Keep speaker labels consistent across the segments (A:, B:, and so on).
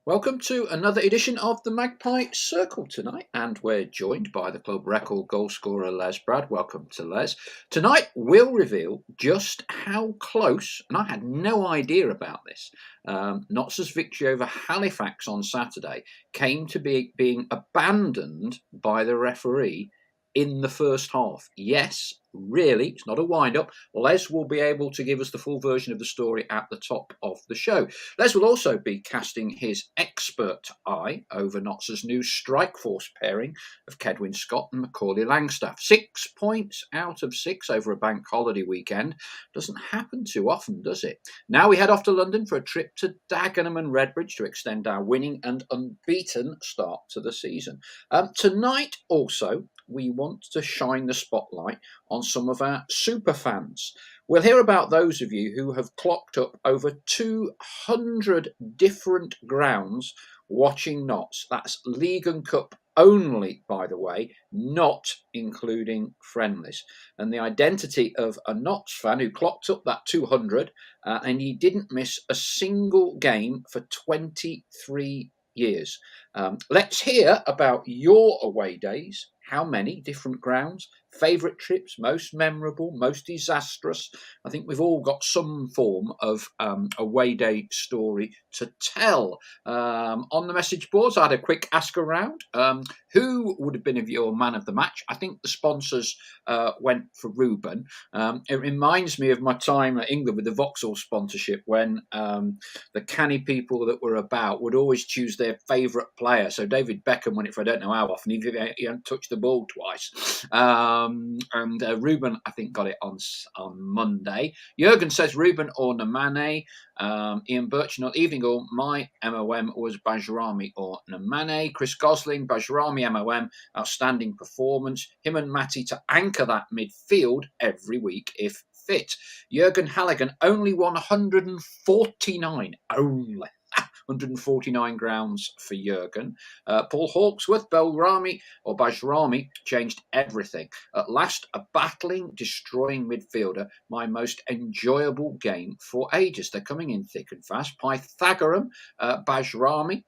A: Welcome to another edition of the Magpie Circle tonight, and we're joined by the club record goal scorer Les Brad. Welcome to Les. Tonight we'll reveal just how close, and I had no idea about this, Notts' victory over Halifax on Saturday came to being abandoned by the referee in the first half. Yes, really, it's not a wind-up. Les will be able to give us the full version of the story at the top of the show. Les will also be casting his expert eye over Notts' new strike force pairing of Cedwyn Scott and Macaulay Langstaff. 6 points out of 6 over a bank holiday weekend. Doesn't happen too often, does it? Now we head off to London for a trip to Dagenham and Redbridge to extend our winning and unbeaten start to the season. Tonight also, we want to shine the spotlight on some of our super fans. We'll hear about those of you who have clocked up over 200 different grounds watching Notts. That's League and Cup only, by the way, not including friendlies. And the identity of a Notts fan who clocked up that 200 and he didn't miss a single game for 23 years. Let's hear about your away days. How many different grounds? Favourite trips, most memorable, most disastrous. I think we've all got some form of away day story to tell. On the message boards, I had a quick ask around. Who would have been your man of the match? I think the sponsors went for Ruben. It reminds me of my time at England with the Vauxhall sponsorship when the canny people that were about would always choose their favourite player. So David Beckham won it for I don't know how often. He hadn't touched the ball twice. And Ruben, I think, got it on Monday. Jurgen says Ruben or Namane. Ian Birchnell, evening all. My MOM was Bajrami or Namane. Chris Gosling, Bajrami MOM, outstanding performance. Him and Matty to anchor that midfield every week if fit. Jurgen Halligan only won 149. Only. 149 grounds for Jurgen. Paul Hawksworth, Belrami or Bajrami changed everything. At last, a battling, destroying midfielder. My most enjoyable game for ages. They're coming in thick and fast. Pythagorean, Bajrami,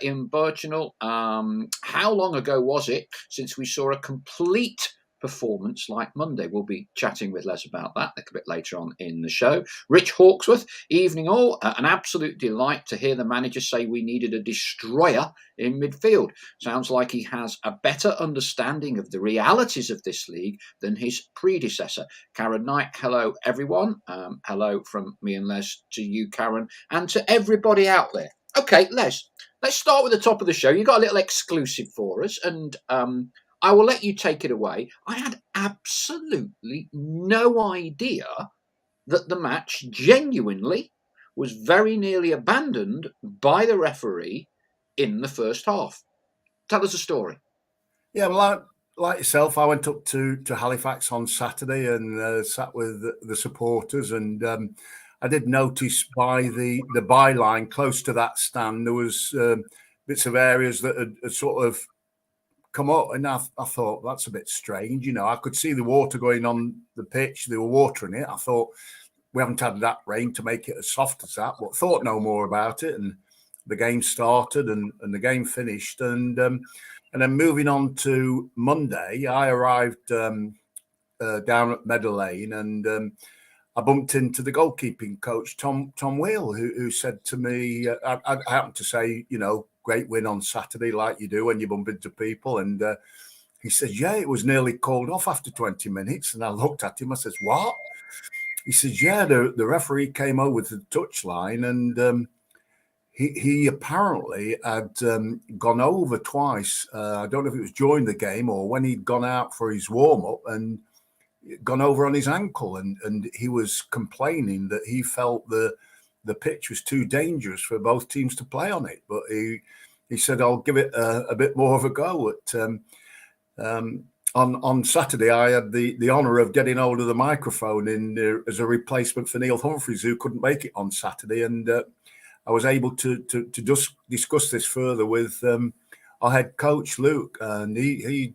A: Ian Birchnell. How long ago was it since we saw a complete performance like Monday? We'll be chatting with Les about that a bit later on in the show. Rich Hawksworth, evening all. An absolute delight to hear the manager say we needed a destroyer in midfield. Sounds like he has a better understanding of the realities of this league than his predecessor. Karen Knight, hello everyone. Hello from me and Les to you, Karen, and to everybody out there. Okay, Les, let's start with the top of the show. You got a little exclusive for us, and I will let you take it away. I had absolutely no idea that the match genuinely was very nearly abandoned by the referee in the first half. Tell us a story.
B: Yeah, well, like yourself, I went up to Halifax on Saturday and sat with the supporters, and I did notice by the byline close to that stand there was bits of areas that had sort of come up, and I thought that's a bit strange. You know, I could see the water going on the pitch. They were watering it. I thought we haven't had that rain to make it as soft as that, but thought no more about it. And the game started and the game finished. And then moving on to Monday, I arrived down at Meadow Lane, and I bumped into the goalkeeping coach, Tom Wheel, who said to me, I happened to say, you know, great win on Saturday, like you do when you bump into people. And he says, yeah, it was nearly called off after 20 minutes. And I looked at him, I says, what? He says, yeah, the referee came over to the touchline, and he apparently had gone over twice. I don't know if it was during the game or when he'd gone out for his warm-up and gone over on his ankle. And he was complaining that he felt the pitch was too dangerous for both teams to play on it. But he said, I'll give it a bit more of a go. On Saturday, I had the honour of getting hold of the microphone as a replacement for Neil Humphreys, who couldn't make it on Saturday. And I was able to just discuss this further with our head coach, Luke. And he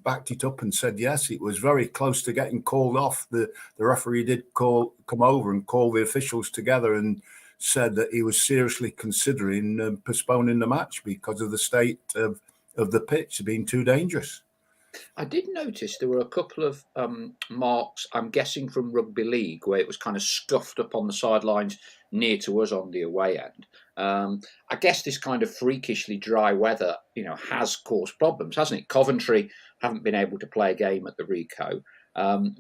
B: backed it up and said, yes, it was very close to getting called off. The referee did come over and call the officials together and said that he was seriously considering postponing the match because of the state of the pitch being too dangerous.
A: I did notice there were a couple of marks, I'm guessing from rugby league, where it was kind of scuffed up on the sidelines near to us on the away end. I guess this kind of freakishly dry weather, has caused problems, hasn't it? Coventry haven't been able to play a game at the Ricoh.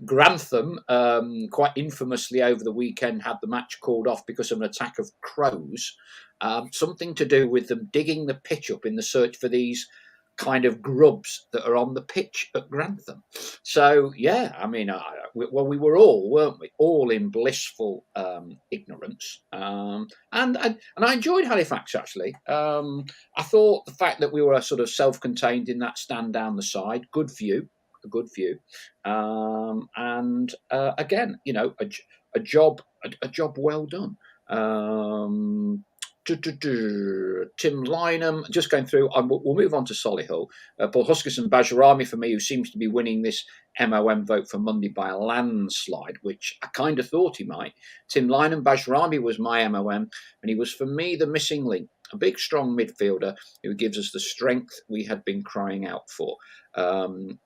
A: Grantham, quite infamously over the weekend, had the match called off because of an attack of crows. Something to do with them digging the pitch up in the search for these kind of grubs that are on the pitch at Grantham. So yeah, I mean, we were all, weren't we? All in blissful ignorance, and I enjoyed Halifax actually. I thought the fact that we were sort of self-contained in that stand down the side, good view, a good view, and again, a job well done. Tim Lynham, just going through, we'll move on to Solihull. Paul Huskerson Bajrami, for me, who seems to be winning this MOM vote for Monday by a landslide, which I kind of thought he might. Tim Lynham Bajrami was my MOM, and he was, for me, the missing link. A big, strong midfielder who gives us the strength we had been crying out for.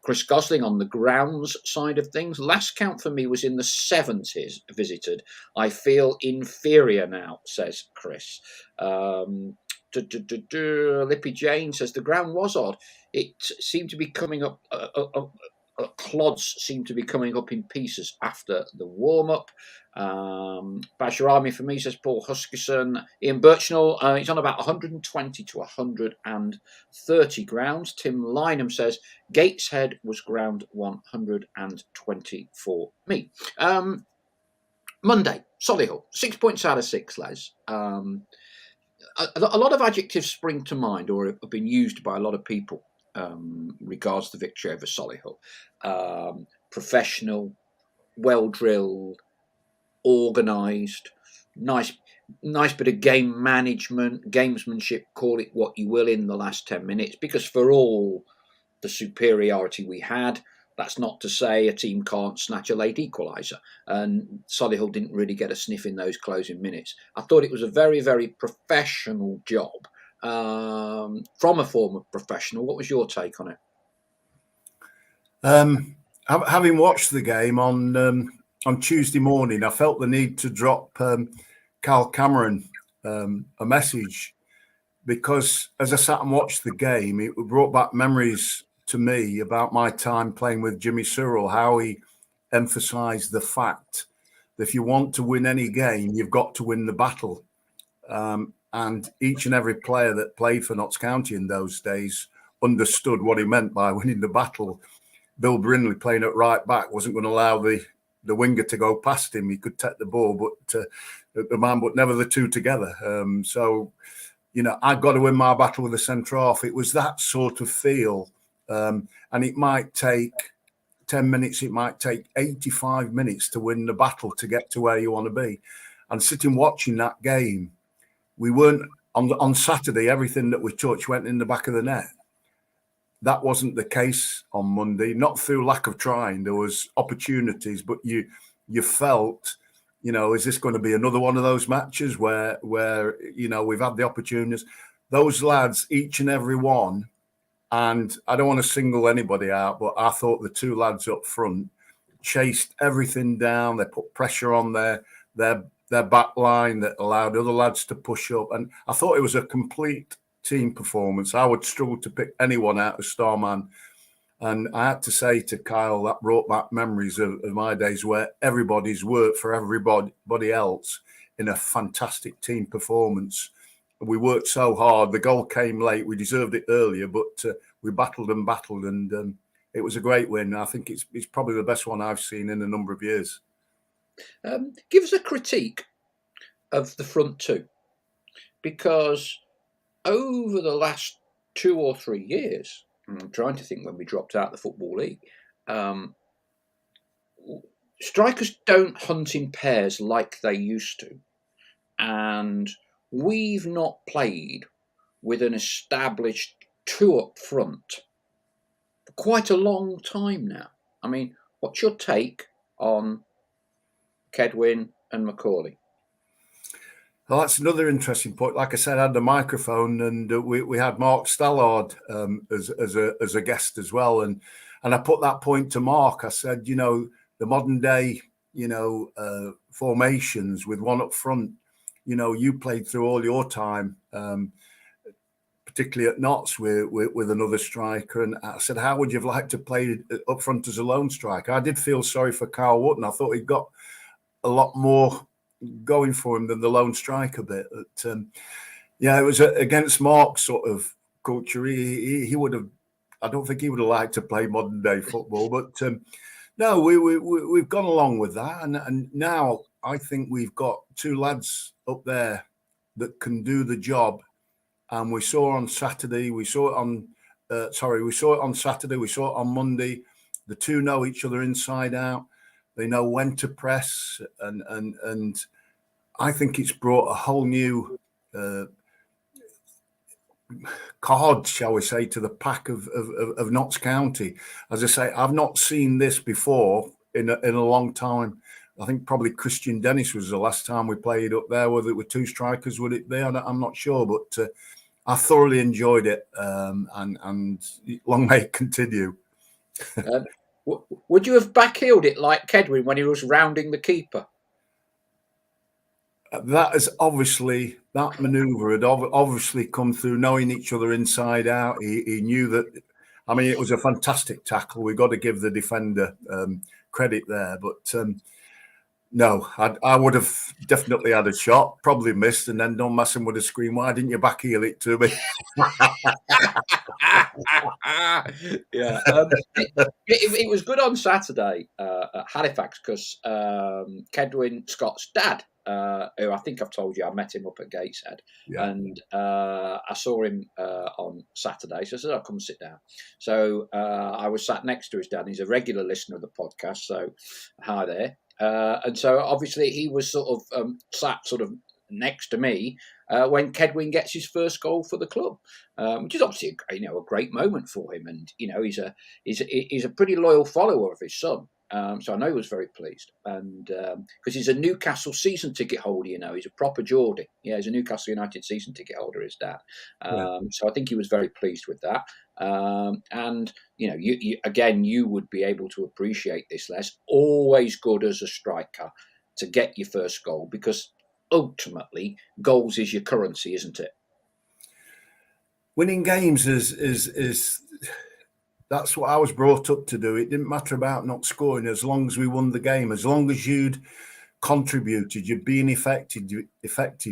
A: Chris Gosling on the grounds side of things. Last count for me was in the 70s visited. I feel inferior now, says Chris. Lippy Jane says the ground was odd. It seemed to be coming up. Clods seem to be coming up in pieces after the warm-up. Bashirami for me, says Paul Huskerson. Ian Birchnell, he's on about 120 to 130 grounds. Tim Lynham says Gateshead was ground 120 for me. Monday, Solihull, 6 points out of 6, Les. A lot of adjectives spring to mind or have been used by a lot of people regards the victory over Solihull. Professional, well-drilled, organised, nice bit of game management, gamesmanship, call it what you will, in the last 10 minutes, because for all the superiority we had, that's not to say a team can't snatch a late equaliser, and Solihull didn't really get a sniff in those closing minutes. I thought it was a very, very professional job from a former professional. What was your take on it?
B: Having watched the game on Tuesday morning, I felt the need to drop Carl Cameron a message, because as I sat and watched the game, it brought back memories to me about my time playing with Jimmy Searle, how he emphasised the fact that if you want to win any game, you've got to win the battle. And each and every player that played for Notts County in those days understood what he meant by winning the battle. Bill Brindley, playing at right back, wasn't going to allow the winger to go past him. He could take the ball, but the man, but never the two together. So, I've got to win my battle with the centre half. It was that sort of feel. And it might take 10 minutes, it might take 85 minutes to win the battle to get to where you want to be. And sitting watching that game, we weren't, on Saturday, everything that we touched went in the back of the net. That wasn't the case on Monday, not through lack of trying. There was opportunities, but you felt, is this going to be another one of those matches where we've had the opportunities? Those lads, each and every one, and I don't want to single anybody out, but I thought the two lads up front chased everything down. They put pressure on their back line that allowed other lads to push up. And I thought it was a complete team performance. I would struggle to pick anyone out of Starman. And I had to say to Kyle, that brought back memories of my days where everybody's worked for everybody else in a fantastic team performance. We worked so hard. The goal came late. We deserved it earlier, but we battled, and it was a great win. I think it's probably the best one I've seen in a number of years.
A: Give us a critique of the front two, because over the last 2 or 3 years, I'm trying to think when we dropped out of the Football League, strikers don't hunt in pairs like they used to, and we've not played with an established two up front for quite a long time now. I mean, what's your take on Kedwin and Macaulay?
B: Well, that's another interesting point. Like I said, I had the microphone, and we had Mark Stallard as a guest as well, and I put that point to Mark. I said, the modern day, formations with one up front. You played through all your time, particularly at Notts with another striker, and I said, how would you have liked to play up front as a lone striker? I did feel sorry for Carl Wootton. I thought he'd got a lot more going for him than the lone striker bit. But it was against Mark's sort of culture. He would have. I don't think he would have liked to play modern day football. But no, we've gone along with that, and now I think we've got two lads up there that can do the job. And we saw on Saturday. We saw it on. We saw it on Saturday. We saw it on Monday. The two know each other inside out. They know when to press, and I think it's brought a whole new card, shall we say, to the pack of Notts County. As I say, I've not seen this before in a long time. I think probably Christian Dennis was the last time we played up there. Whether it were two strikers, would it be? I'm not sure, but I thoroughly enjoyed it, and long may it continue.
A: Would you have backheeled it like Kedwin when he was rounding the keeper?
B: That manoeuvre had obviously come through knowing each other inside out. He knew that. I mean, it was a fantastic tackle. We've got to give the defender credit there. But no, I would have definitely had a shot, probably missed, and then Don Masson would have screamed, "Why didn't you backheel it to me?"
A: Yeah, it was good on Saturday at Halifax because Kedwin Scott's dad, who I think I've told you, I met him up at Gateshead, and I saw him on Saturday. So I said, "I'll come sit down." So I was sat next to his dad. He's a regular listener of the podcast, so hi there. And so obviously he was sort of sat sort of next to me when Kedwin gets his first goal for the club, which is obviously a great moment for him. And he's a pretty loyal follower of his son. So I know he was very pleased, and because he's a Newcastle season ticket holder, he's a proper Geordie. Yeah, he's a Newcastle United season ticket holder, his dad. So I think he was very pleased with that. And you would be able to appreciate this, Les. Always good as a striker to get your first goal, because ultimately goals is your currency, isn't it?
B: Winning games is that's what I was brought up to do. It didn't matter about not scoring as long as we won the game, as long as you'd contributed, you'd been effective,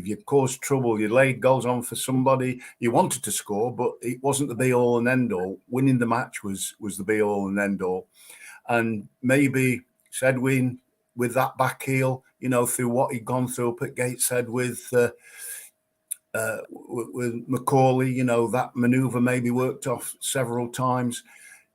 B: you caused trouble, you laid goals on for somebody, you wanted to score, but it wasn't the be all and end all. Winning the match was the be all and end all. And maybe Sedwin with that back heel, through what he'd gone through up at Gateshead with Macaulay, that manoeuvre maybe worked off several times.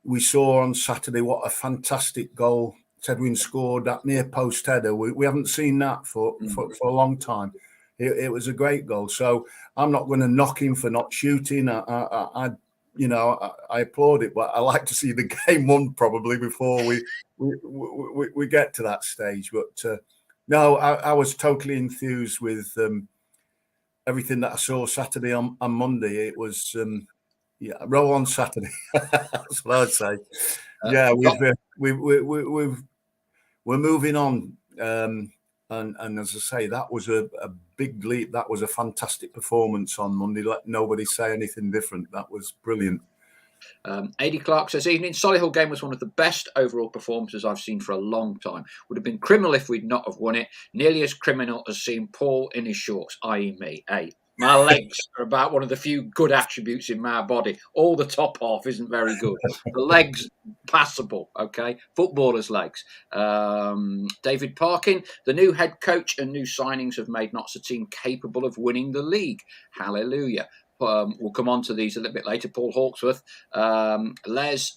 B: We saw on Saturday what a fantastic goal Sedwin scored, that near post header. We haven't seen that for a long time. It was a great goal. So I'm not going to knock him for not shooting. I applaud it, but I like to see the game won probably before we get to that stage. But no, I was totally enthused with everything that I saw Saturday on Monday. It was roll on Saturday. That's what I'd say. We're moving on, and as I say, that was a big leap. That was a fantastic performance on Monday. Let nobody say anything different. That was brilliant.
A: Adi Clark says, "Evening. Solihull game was one of the best overall performances I've seen for a long time. Would have been criminal if we'd not have won it. Nearly as criminal as seeing Paul in his shorts, i.e. me. Hey, my legs are about one of the few good attributes in my body. All the top half isn't very good. The legs, passable, okay? Footballers' legs." David Parkin, "The new head coach and new signings have made Notts a team capable of winning the league. Hallelujah." We'll come on to these a little bit later. Paul Hawksworth. Les,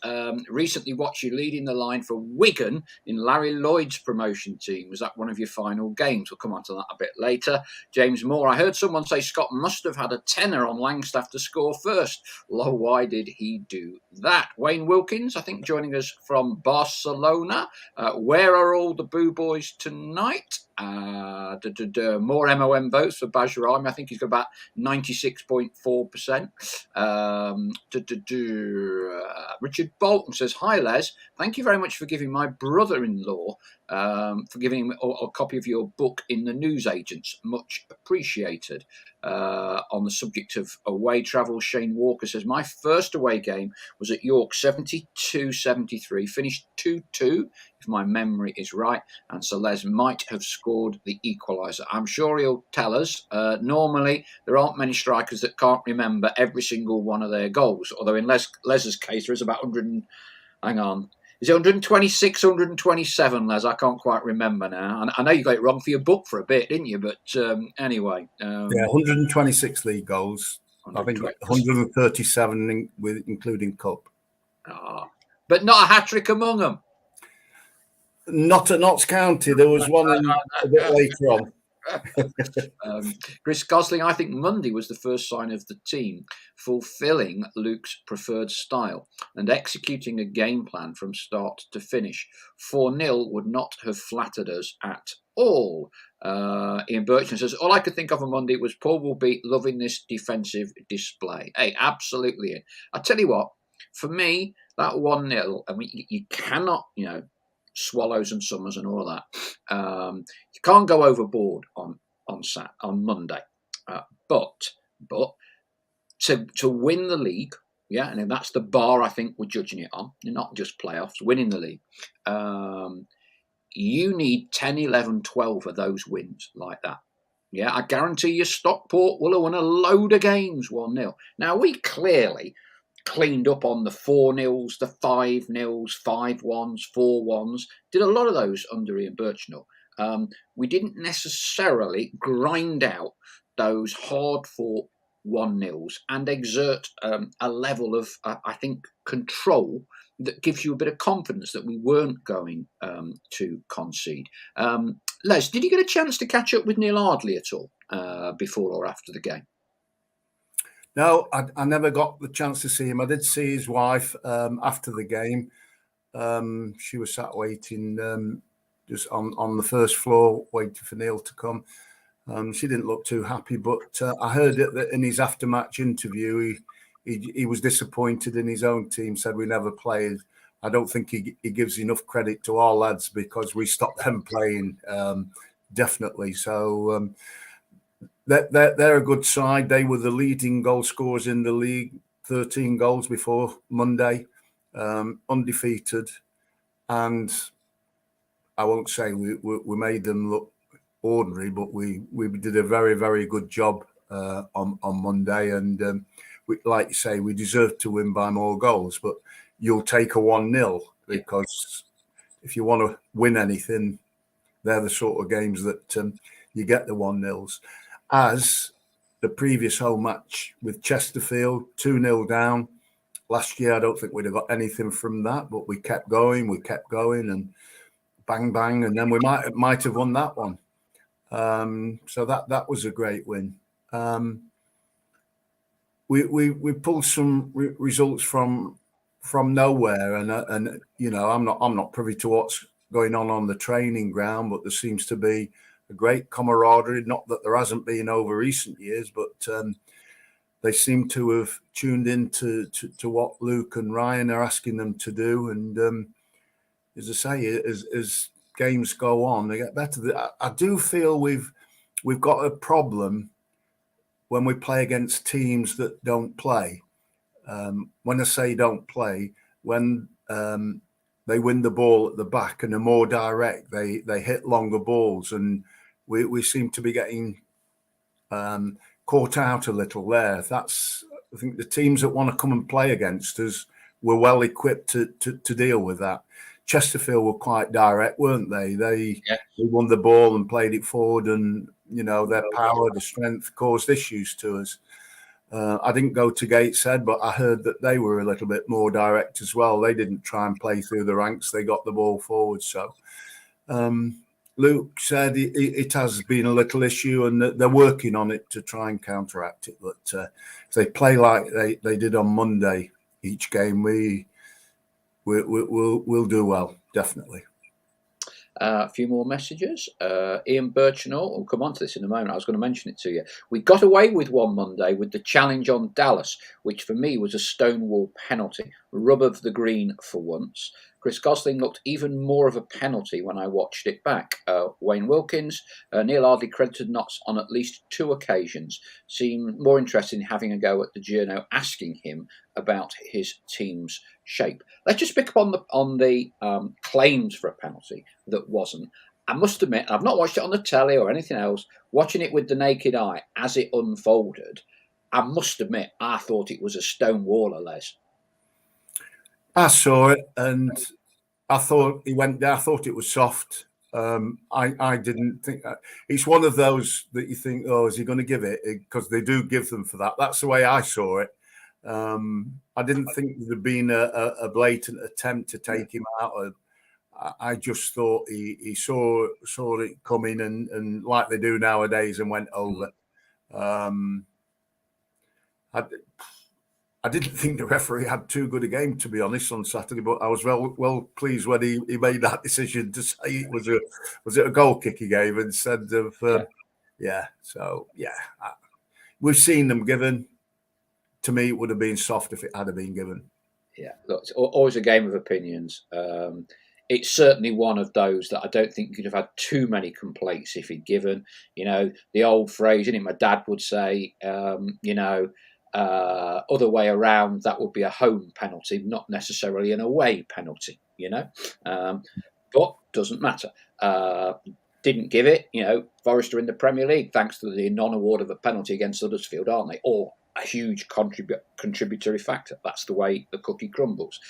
A: recently watched you leading the line for Wigan in Larry Lloyd's promotion team. Was that one of your final games? We'll come on to that a bit later. James Moore, "I heard someone say Scott must have had a tenner on Langstaff to score first. Lo, why did he do that?" Wayne Wilkins, I think, joining us from Barcelona. "Where are all the Boo Boys tonight?" More MOM votes for Bajrami. I think he's got about 96.4%. Richard Bolton says, "Hi Les, thank you very much for giving my brother-in-law for giving him a copy of your book in the newsagents. Much appreciated." On the subject of away travel, Shane Walker says, "My first away game was at York 72-73, finished 2-2, if my memory is right, and so Les might have scored the equaliser." I'm sure he'll tell us. Normally, there aren't many strikers that can't remember every single one of their goals, although in Les's case, there is about 100. Hang on. Is it 126, 127, Les? I can't quite remember now. And I know you got it wrong for your book for a bit, didn't you? But anyway.
B: Yeah, 126 league goals. I think 137 including cup.
A: But not a hat-trick among them.
B: Not at Notts County. There was one a bit later on.
A: Chris Gosling, I think Monday was the first sign of the team fulfilling Luke's preferred style and executing a game plan from start to finish. 4-0 would not have flattered us at all. Ian Birchland says, "All I could think of on Monday was Paul will be loving this defensive display." Hey, absolutely, Ian. I tell you what, for me, that 1-0, I mean, you cannot, swallows and summers and all that. You can't go overboard on Monday, but to win the league, and that's the bar I think we're judging it on. Not just playoffs, winning the league. You need 10, 11, 12 of those wins like that. Yeah, I guarantee you Stockport will have won a load of games 1-0. Now, we clearly cleaned up on the 4-0s, the 5-0s, 5-1s, 4-1s. Did a lot of those under Ian Birchnell. We didn't necessarily grind out those hard-fought 1-0s and exert a level of, I think, control that gives you a bit of confidence that we weren't going to concede. Les, did you get a chance to catch up with Neil Ardley at all before or after the game?
B: No, I never got the chance to see him. I did see his wife after the game. She was sat waiting just on the first floor, waiting for Neil to come. She didn't look too happy, but I heard that in his after-match interview, he was disappointed in his own team, said we never played. I don't think he gives enough credit to our lads because we stopped them playing, definitely. So they're a good side. They were the leading goal scorers in the league, 13 goals before Monday, undefeated. And I won't say we made them look ordinary, but we did a very, very good job on Monday. And like you say, we deserved to win by more goals, but you'll take a 1-0 because if you want to win anything, they're the sort of games that you get the 1-0s. As the previous home match with Chesterfield, 2-0 down. Last year, I don't think we'd have got anything from that, but we kept going, and bang, bang, and then we might have won that one. So that was a great win. We pulled some results from nowhere, and I'm not privy to what's going on the training ground, but there seems to be a great camaraderie. Not that there hasn't been over recent years, but they seem to have tuned in to what Luke and Ryan are asking them to do. And as I say, as games go on, they get better. I do feel we've got a problem when we play against teams that don't play. When I say don't play, when they win the ball at the back and are more direct, they hit longer balls, and we seem to be getting caught out a little there. I think the teams that want to come and play against us were well equipped to deal with that. Chesterfield were quite direct, weren't they? They won the ball and played it forward, and their power, the strength caused issues to us. I didn't go to Gateshead, but I heard that they were a little bit more direct as well. They didn't try and play through the ranks. They got the ball forward. So Luke said it has been a little issue, and they're working on it to try and counteract it. But if they play like they did on Monday each game, we'll do well, definitely.
A: A few more messages. Ian Birchinall, we'll come on to this in a moment. I was going to mention it to you. We got away with one Monday with the challenge on Dallas, which for me was a stonewall penalty. Rub of the green for once. Chris Gosling looked even more of a penalty when I watched it back. Wayne Wilkins, Neil Ardley credited Notts on at least 2 occasions. Seemed more interested in having a go at the journo, asking him about his team's shape. Let's just pick up on the claims for a penalty that wasn't. I must admit, I've not watched it on the telly or anything else. Watching it with the naked eye as it unfolded, I must admit, I thought it was a stonewaller, Les.
B: I saw it and I thought he went there. I thought it was soft. I didn't think it's one of those that you think, oh, is he going to give it? Because they do give them for that. That's the way I saw it. I didn't think there'd been a blatant attempt to take him out. I just thought he saw it coming and like they do nowadays and went over. I didn't think the referee had too good a game, to be honest, on Saturday, but I was well pleased when he made that decision to say it was it a goal kick he gave instead of we've seen them given. To me, it would have been soft if it had been given.
A: Yeah, look, it's always a game of opinions. It's certainly one of those that I don't think you'd have had too many complaints if he'd given. You know, the old phrase, my dad would say, other way around, that would be a home penalty, not necessarily an away penalty, but doesn't matter. Didn't give it, Forest are in the Premier League thanks to the non-award of a penalty against Huddersfield, aren't they? Or a huge contributory factor. That's the way the cookie crumbles.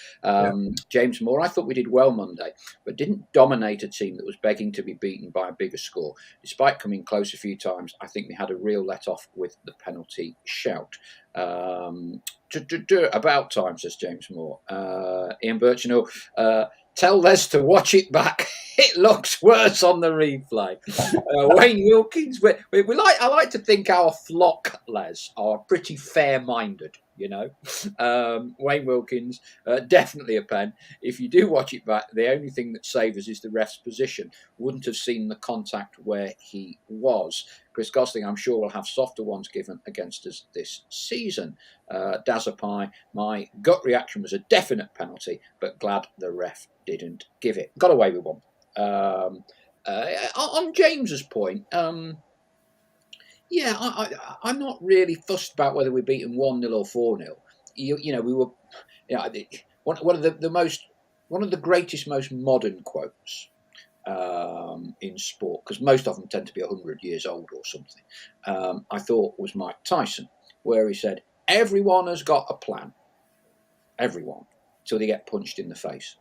A: James Moore, I thought we did well Monday, but didn't dominate a team that was begging to be beaten by a bigger score. Despite coming close a few times, I think we had a real let-off with the penalty shout. About time, says James Moore. Ian Birchinall, tell Les to watch it back. It looks worse on the replay. Wayne Wilkins, I like to think our flock, Les, are pretty fair-minded. Wayne Wilkins, definitely a pen. If you do watch it back, the only thing that savours is the ref's position. Wouldn't have seen the contact where he was. Chris Gosling, I'm sure, will have softer ones given against us this season. Dazapai, my gut reaction was a definite penalty, but glad the ref didn't give it. Got away with one. On James's point, I'm not really fussed about whether we're beaten 1-0 or 4-0. We were, one of the greatest, most modern quotes in sport, because most of them tend to be 100 years old or something. I thought was Mike Tyson, where he said, "Everyone has got a plan, everyone, till they get punched in the face."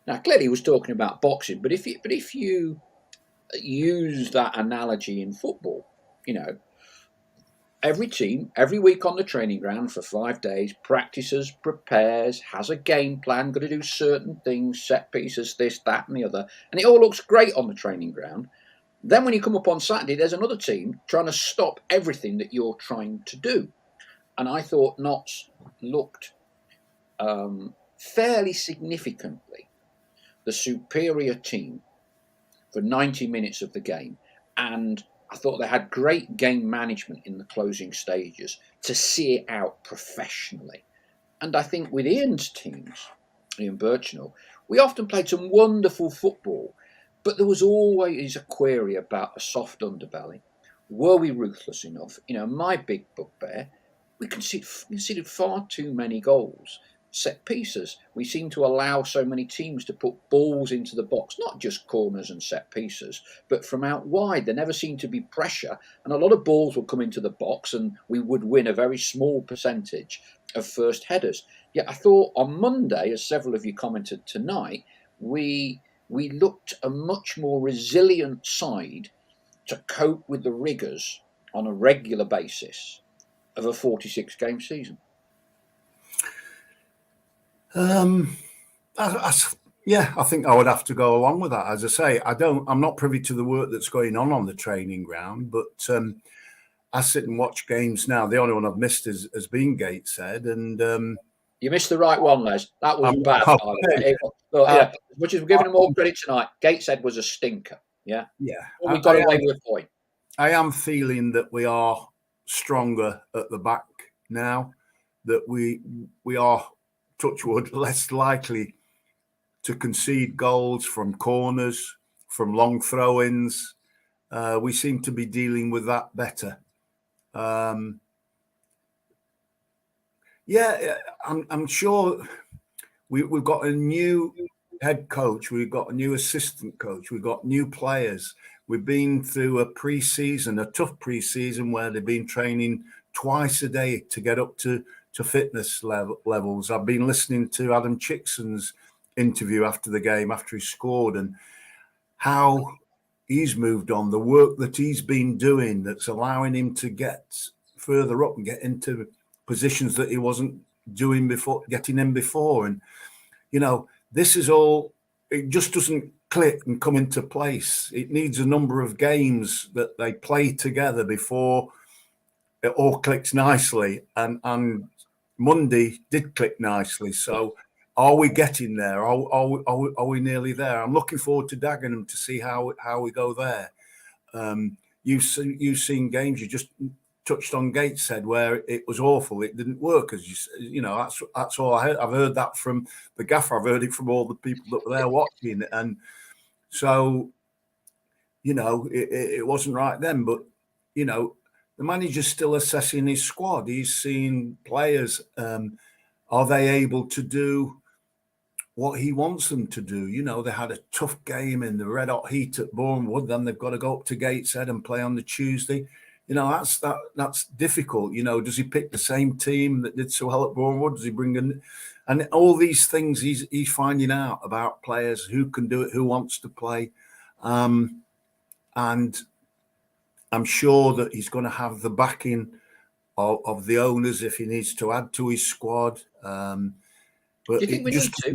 A: Now, clearly, he was talking about boxing, but if you use that analogy in football, every team, every week on the training ground for 5 days, practices, prepares, has a game plan, got to do certain things, set pieces, this, that, and the other, and it all looks great on the training ground. Then when you come up on Saturday, there's another team trying to stop everything that you're trying to do. And I thought Notts looked fairly significantly the superior team for 90 minutes of the game. And I thought they had great game management in the closing stages to see it out professionally. And I think with Ian's teams, Ian Birchinall, we often played some wonderful football, but there was always a query about a soft underbelly. Were we ruthless enough? My big bugbear, we conceded far too many goals. Set pieces. We seem to allow so many teams to put balls into the box, not just corners and set pieces, but from out wide. There never seemed to be pressure, and a lot of balls would come into the box, and we would win a very small percentage of first headers. Yet I thought on Monday, as several of you commented tonight, we looked a much more resilient side to cope with the rigours on a regular basis of a 46-game season.
B: I think I would have to go along with that. As I say, I'm not privy to the work that's going on the training ground, but I sit and watch games now. The only one I've missed has been Gateshead, and
A: you missed the right one, Les. That was bad. Well, yeah, as much as we're giving him all credit tonight, Gateshead was a stinker. Yeah.
B: Yeah,
A: Well, we got away with a point.
B: I am feeling that we are stronger at the back now. That we are, touch wood, less likely to concede goals from corners, from long throw-ins. We seem to be dealing with that better. Yeah, I'm sure we've got a new head coach, we've got a new assistant coach, we've got new players. We've been through a pre-season, a tough pre-season where they've been training twice a day to get up to fitness levels. I've been listening to Adam Chickson's interview after the game, after he scored, and how he's moved on, the work that he's been doing that's allowing him to get further up and get into positions that he wasn't doing before, getting in before. And, this is all, it just doesn't click and come into place. It needs a number of games that they play together before it all clicks nicely. And Monday did click nicely. So are we getting there? Are we nearly there? I'm looking forward to Dagenham to see how we go there. You've seen games. You just touched on Gateshead where it was awful. It didn't work, as that's all I heard. I've heard that from the gaffer. I've heard it from all the people that were there watching, and so it wasn't right then. But the manager's still assessing his squad. He's seen players. Are they able to do what he wants them to do? They had a tough game in the red hot heat at Bournemouth. Then they've got to go up to Gateshead and play on the Tuesday. That's difficult. Does he pick the same team that did so well at Bournemouth? Does he bring in, and all these things he's finding out about players, who can do it, who wants to play, and I'm sure that he's going to have the backing of the owners if he needs to add to his squad. But
A: do you think we need to?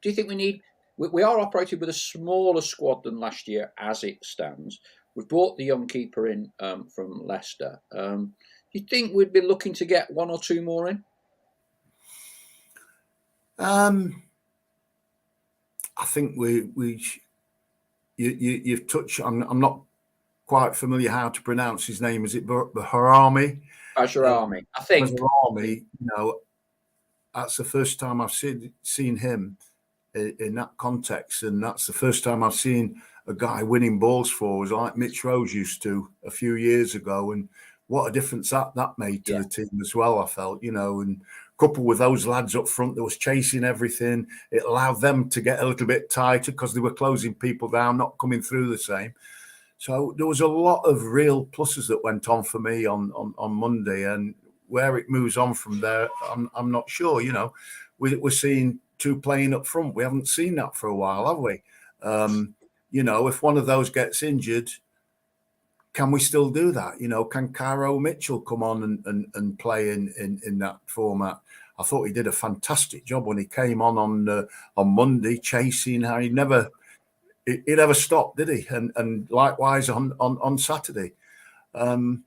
A: Do you think we need? We are operating with a smaller squad than last year as it stands. We've brought the young keeper in from Leicester. Do you think we'd be looking to get one or two more in?
B: I think you've touched on. I'm not quite familiar how to pronounce his name. Is it Bahrami?
A: Bahrami, I think.
B: Bahrami, that's the first time I've seen him in that context, and that's the first time I've seen a guy winning balls for us like Mitch Rose used to a few years ago. And what a difference that made to the team as well, I felt, and coupled with those lads up front that was chasing everything, it allowed them to get a little bit tighter because they were closing people down, not coming through the same. So there was a lot of real pluses that went on for me on Monday, and where it moves on from there, I'm not sure. We're seeing two playing up front. We haven't seen that for a while, have we? If one of those gets injured, can we still do that? Can Cairo Mitchell come on and play in that format? I thought he did a fantastic job when he came on Monday, chasing. He never stopped, did he? And likewise on Saturday.
A: When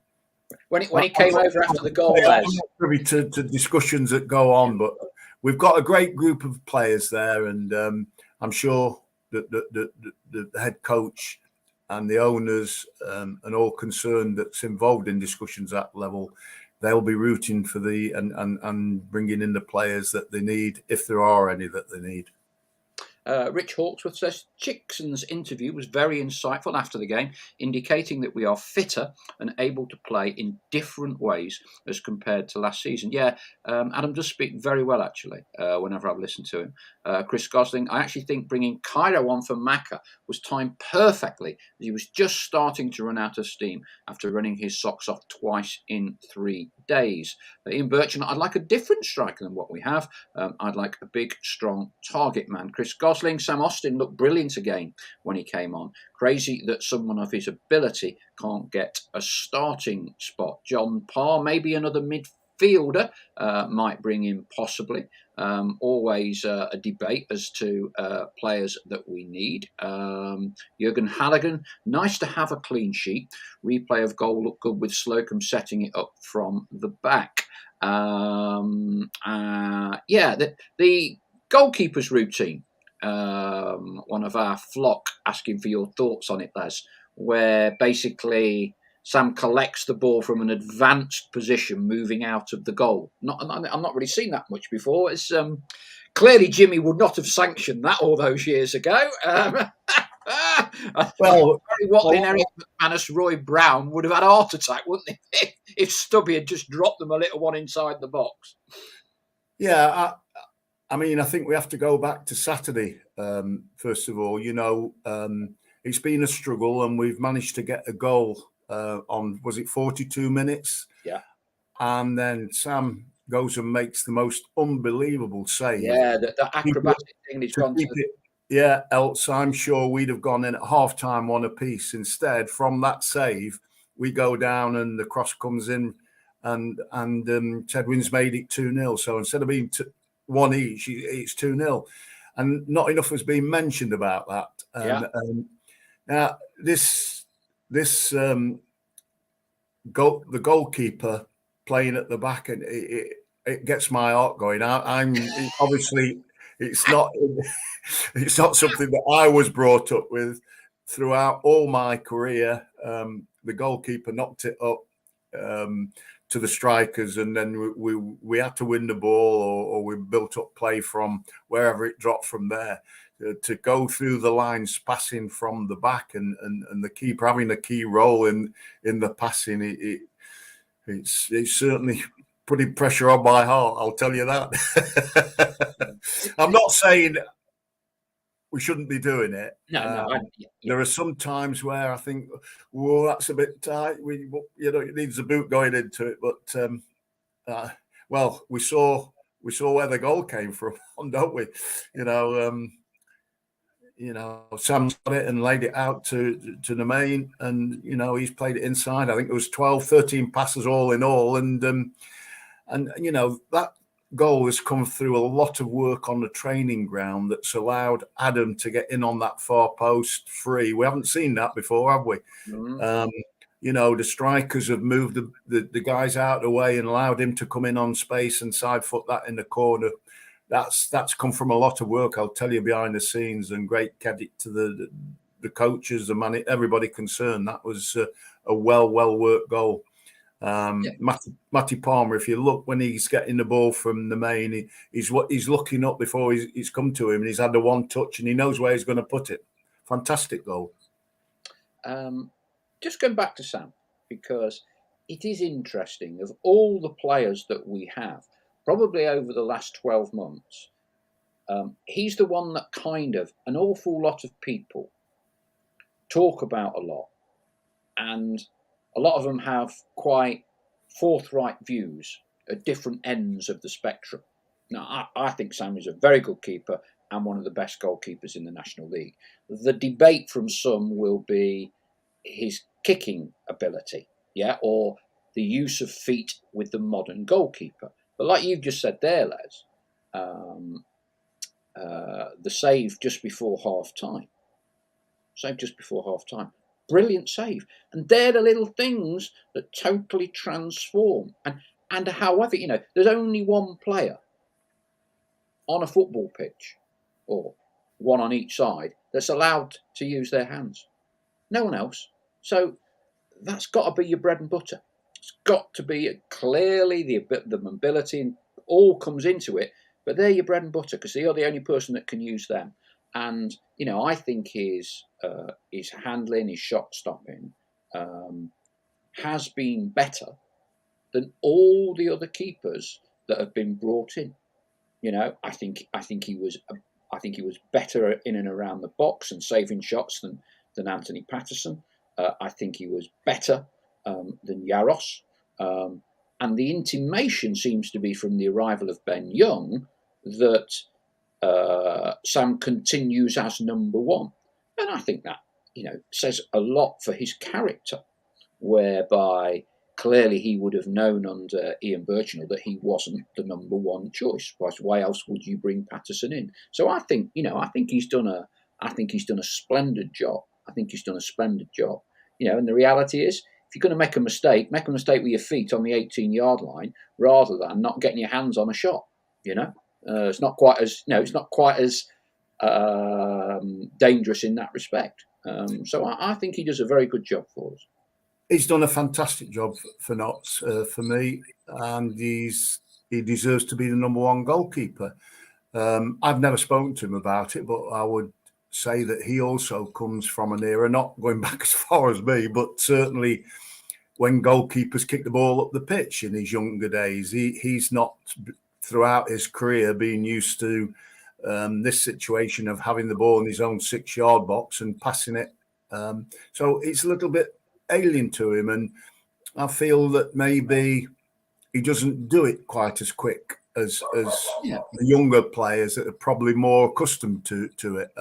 A: he came over after the goal,
B: I'm not privy to discussions that go on, but we've got a great group of players there, and I'm sure that the head coach and the owners and all concerned that's involved in discussions at that level, they'll be rooting for and bringing in the players that they need, if there are any that they need.
A: Rich Hawksworth says Chickson's interview was very insightful after the game, indicating that we are fitter and able to play in different ways as compared to last season. Yeah, Adam does speak very well, actually, whenever I've listened to him. Chris Gosling, I actually think bringing Cairo on for Macca was timed perfectly, as he was just starting to run out of steam after running his socks off twice in 3 days. Ian Bircham, I'd like a different striker than what we have. I'd like a big, strong target man. Chris Gosling, Sam Austin looked brilliant again when he came on. Crazy that someone of his ability can't get a starting spot. John Parr, maybe another midfielder, might bring in possibly. Always a debate as to players that we need. Jurgen Halligan, nice to have a clean sheet. Replay of goal looked good with Slocum setting it up from the back. The goalkeeper's routine. one of our flock asking for your thoughts on it, Les, where basically Sam collects the ball from an advanced position, moving out of the goal. I'm not really seen that much before. It's clearly Jimmy would not have sanctioned that all those years ago.
B: Well,
A: Watley and Eric McManus, Roy Brown would have had a heart attack, wouldn't they, if Stubby had just dropped them a little one inside the box?
B: Yeah, I mean, I think we have to go back to Saturday, first of all. It's been a struggle, and we've managed to get a goal on, was it 42 minutes?
A: Yeah.
B: And then Sam goes and makes the most unbelievable save.
A: Yeah, the acrobatic thing he's gone to.
B: Yeah, else I'm sure we'd have gone in at half-time one apiece. Instead, from that save, we go down and the cross comes in, and Tedwin's made it 2-0. So instead of being one each, it's 2-0. And not enough has been mentioned about that. Now, the goalkeeper playing at the back, and it gets my heart going. I'm obviously it's not something that I was brought up with throughout all my career. The goalkeeper knocked it up to the strikers, and then we had to win the ball, or we built up play from wherever it dropped from there. To go through the lines, passing from the back, and the keeper having a key role in the passing, it's certainly putting pressure on my heart, I'll tell you that. I'm not saying we shouldn't be doing it. There are some times where I think, whoa, that's a bit tight. It needs a boot going into it. But well, we saw where the goal came from, don't we? Sam's got it and laid it out to the main, and he's played it inside. I think it was 12, 13 passes all in all, and that goal has come through a lot of work on the training ground that's allowed Adam to get in on that far post free. We haven't seen that before, have we? Mm-hmm. The strikers have moved the guys out of the way and allowed him to come in on space and side foot that in the corner. That's come from a lot of work, I'll tell you, behind the scenes, and great credit to the coaches, the man, everybody concerned. That was a well worked goal. Matty Palmer, if you look when he's getting the ball from the main, he's looking up before he's come to him, and he's had the one touch, and he knows where he's going to put it. Fantastic goal.
A: Just going back to Sam, because it is interesting, of all the players that we have, probably over the last 12 months, he's the one that kind of an awful lot of people talk about a lot, and a lot of them have quite forthright views at different ends of the spectrum. Now, I think Sam is a very good keeper and one of the best goalkeepers in the National League. The debate from some will be his kicking ability, or the use of feet with the modern goalkeeper. But like you've just said there, Les, the save just before half time. Brilliant save. And they're the little things that totally transform. And however, there's only one player on a football pitch, or one on each side, that's allowed to use their hands. No one else. So that's got to be your bread and butter. It's got to be clearly the mobility and all comes into it, but they're your bread and butter because you're the only person that can use them. And I think his handling, his shot stopping, has been better than all the other keepers that have been brought in. I think he was better in and around the box and saving shots than Anthony Patterson. I think he was better than Yaros. And the intimation seems to be from the arrival of Ben Young that Sam continues as number one. And I think that, says a lot for his character, whereby clearly he would have known under Ian Birchnell that he wasn't the number one choice. Why else would you bring Patterson in? So I think he's done a splendid job. And the reality is, if you're going to make a mistake with your feet on the 18-yard line rather than not getting your hands on a shot. It's not quite as dangerous in that respect. So I think he does a very good job for us.
B: He's done a fantastic job for Notts, for me, and he deserves to be the number one goalkeeper. I've never spoken to him about it, but I would say that he also comes from an era, not going back as far as me, but certainly when goalkeepers kick the ball up the pitch in his younger days. He's not, throughout his career, been used to this situation of having the ball in his own 6-yard box and passing it. So it's a little bit alien to him, and I feel that maybe he doesn't do it quite as quick as the younger players that are probably more accustomed to it.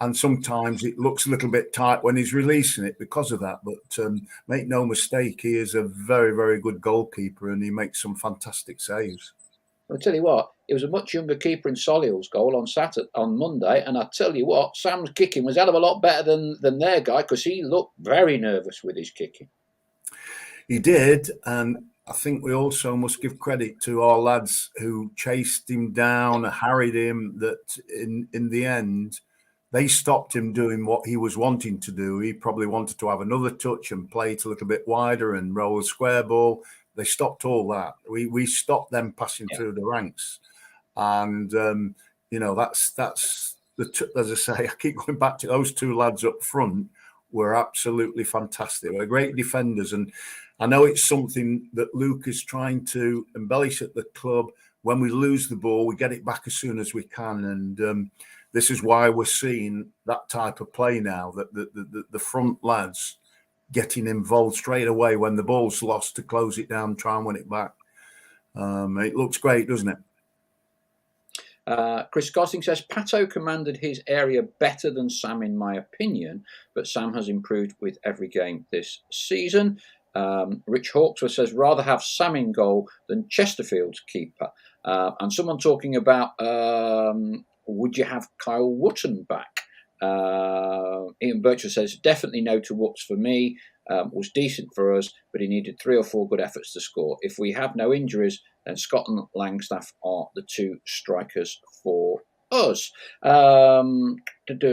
B: And sometimes it looks a little bit tight when he's releasing it because of that. But make no mistake, he is a very, very good goalkeeper, and he makes some fantastic saves.
A: I'll tell you what, it was a much younger keeper in Solihull's goal on Monday, and I tell you what, Sam's kicking was a hell of a lot better than their guy, because he looked very nervous with his kicking.
B: He did, and I think we also must give credit to our lads who chased him down, harried him, that in the end, they stopped him doing what he was wanting to do. He probably wanted to have another touch and play it a little bit wider and roll a square ball. They stopped all that. We stopped them passing through the ranks. And, that's as I say, I keep going back to those two lads up front were absolutely fantastic. They're great defenders. And I know it's something that Luke is trying to embellish at the club. When we lose the ball, we get it back as soon as we can. And this is why we're seeing that type of play now, that the front lads getting involved straight away when the ball's lost to close it down, try and win it back. It looks great, doesn't it?
A: Chris Gosling says, Pato commanded his area better than Sam, in my opinion, but Sam has improved with every game this season. Rich Hawksworth says, rather have Sam in goal than Chesterfield's keeper. And someone talking about, would you have Kyle Wootton back? Ian Bircher says, definitely no to Woots for me. Was decent for us, but he needed 3 or 4 good efforts to score. If we have no injuries, then Scott and Langstaff are the 2 strikers for us.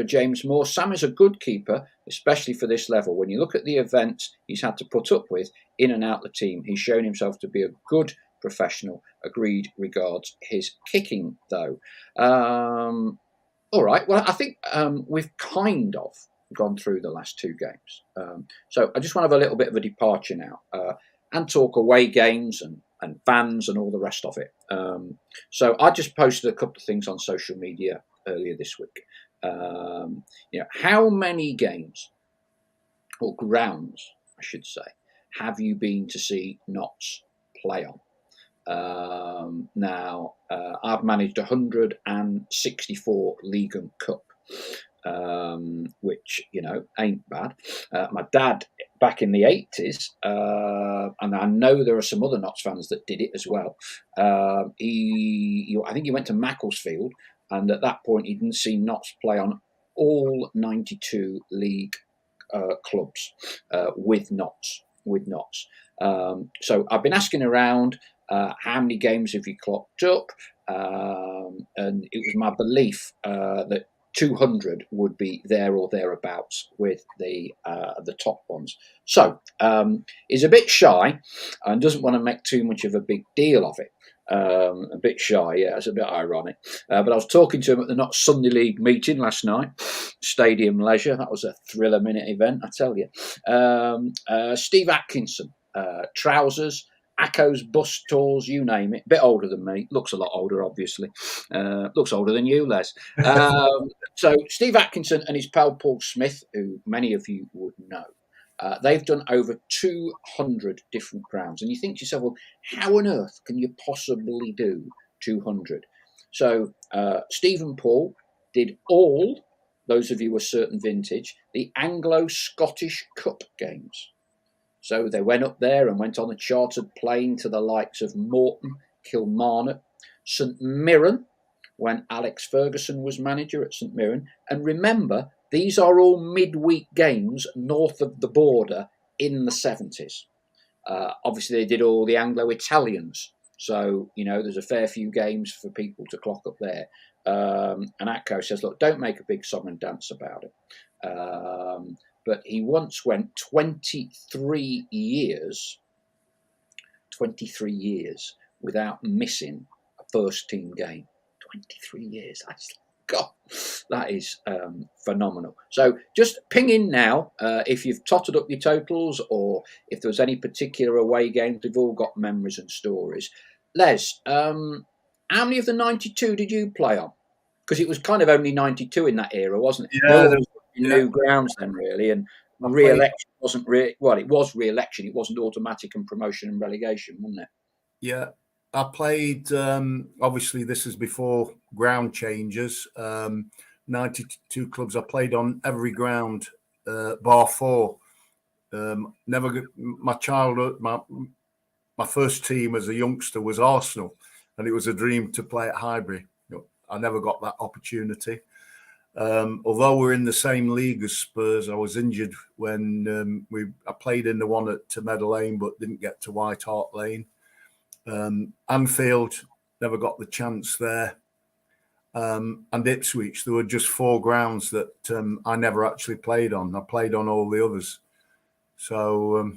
A: James Moore, Sam is a good keeper, especially for this level. When you look at the events he's had to put up with in and out the team, he's shown himself to be a good professional. Agreed, regards his kicking, though. All right, well, I think we've kind of gone through the last 2 games. So I just want to have a little bit of a departure now and talk away games and fans and all the rest of it. So I just posted a couple of things on social media earlier this week. How many games or grounds, I should say, have you been to see Notts play on? Now, I've managed 164 League and Cup, which, ain't bad. My dad, back in the 80s, and I know there are some other Notts fans that did it as well. I think he went to Macclesfield, and at that point, he didn't see Notts play on all 92 League clubs with Notts. So I've been asking around, how many games have you clocked up? And it was my belief that 200 would be there or thereabouts with the top ones. So he's a bit shy and doesn't want to make too much of a big deal of it. A bit shy, yeah, it's a bit ironic. But I was talking to him at the Notts Sunday League meeting last night, Stadium Leisure. That was a thriller-minute event, I tell you. Steve Atkinson, trousers, Acco's bust tours, you name it. Bit older than me. Looks a lot older, obviously. Looks older than you, Les. So Steve Atkinson and his pal Paul Smith, who many of you would know, they've done over 200 different grounds. And you think to yourself, well, how on earth can you possibly do 200? So Steve and Paul did all, those of you a certain vintage, the Anglo-Scottish Cup games. So they went up there and went on a chartered plane to the likes of Morton, Kilmarnock, St Mirren, when Alex Ferguson was manager at St Mirren. And remember, these are all midweek games north of the border in the 70s. Obviously, they did all the Anglo-Italians. So, there's a fair few games for people to clock up there. And Atco says, look, don't make a big song and dance about it. But he once went 23 years without missing a first team game. 23 years. God, that is phenomenal. So just ping in now if you've totted up your totals or if there was any particular away games. We've all got memories and stories. Les, how many of the 92 did you play on? Because it was kind of only 92 in that era, wasn't it?
B: Yeah,
A: New grounds then, really, and
B: I played.
A: re-election wasn't well, it was re-election. It wasn't automatic and promotion and relegation, wasn't it?
B: Yeah, I played. Obviously, this is before ground changes. 92 clubs. I played on every ground, bar four. Never. My childhood. My first team as a youngster was Arsenal, and it was a dream to play at Highbury. I never got that opportunity. Although we're in the same league as Spurs, I was injured when I played in the one at Meadow Lane, but didn't get to White Hart Lane. Anfield, never got the chance there. And Ipswich, there were just four grounds that I never actually played on. I played on all the others. So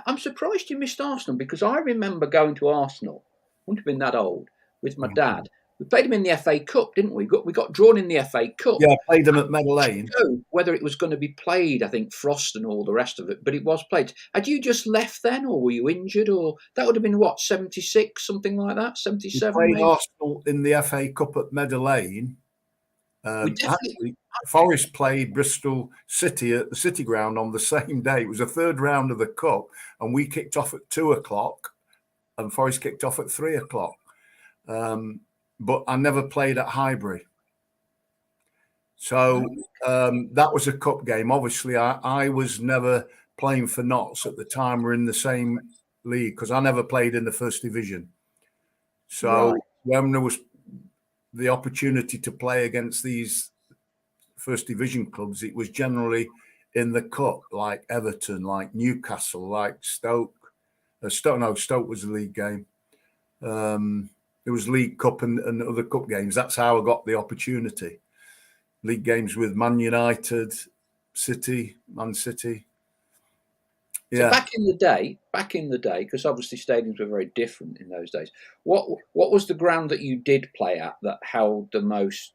A: I'm surprised you missed Arsenal because I remember going to Arsenal. Wouldn't have been that old with my dad. We played them in the FA Cup, didn't we? We got drawn in the FA Cup.
B: Yeah, I played them at Meadow Lane.
A: Whether it was going to be played, I think Frost and all the rest of it, but it was played. Had you just left then, or were you injured, or that would have been what 76, something like that, 77?
B: We played
A: maybe?
B: Arsenal in the FA Cup at Meadow Lane. Actually, Forest played Bristol City at the City Ground on the same day. It was a third round of the Cup, and we kicked off at 2:00, and Forest kicked off at 3:00. But I never played at Highbury. So that was a cup game. Obviously, I was never playing for Notts at the time. We're in the same league because I never played in the first division. So when there was the opportunity to play against these first division clubs, it was generally in the cup, like Everton, like Newcastle, like Stoke. Stoke was a league game. It was League Cup and other cup games. That's how I got the opportunity. League games with Man United, City, Man City.
A: Yeah. So back in the day, because obviously stadiums were very different in those days. What was the ground that you did play at that held the most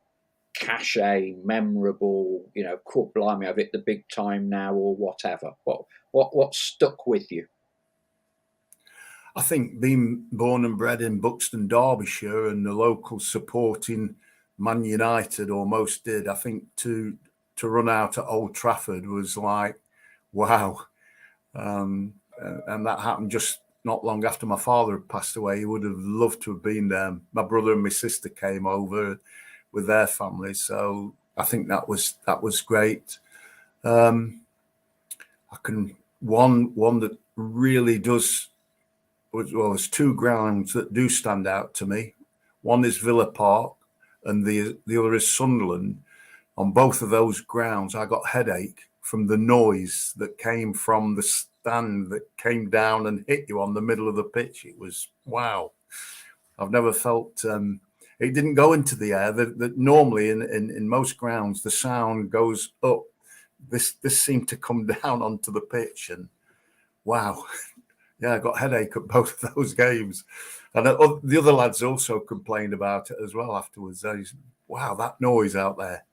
A: cachet, memorable? Cool, blimey, I've hit the big time now, or whatever. What stuck with you?
B: I think being born and bred in Buxton, Derbyshire, and the local supporting Man United almost did. I think to run out at Old Trafford was like, wow. And that happened just not long after my father had passed away. He would have loved to have been there. My brother and my sister came over with their family, so I think that was great. One that really does. Well, there's two grounds that do stand out to me. One is Villa Park, and the other is Sunderland. On both of those grounds, I got headache from the noise that came from the stand that came down and hit you on the middle of the pitch. It was wow. I've never felt it didn't go into the air. That normally in most grounds the sound goes up. This seemed to come down onto the pitch, and wow. Yeah, I got headache at both of those games. And the other lads also complained about it as well afterwards. They said, wow, that noise out there.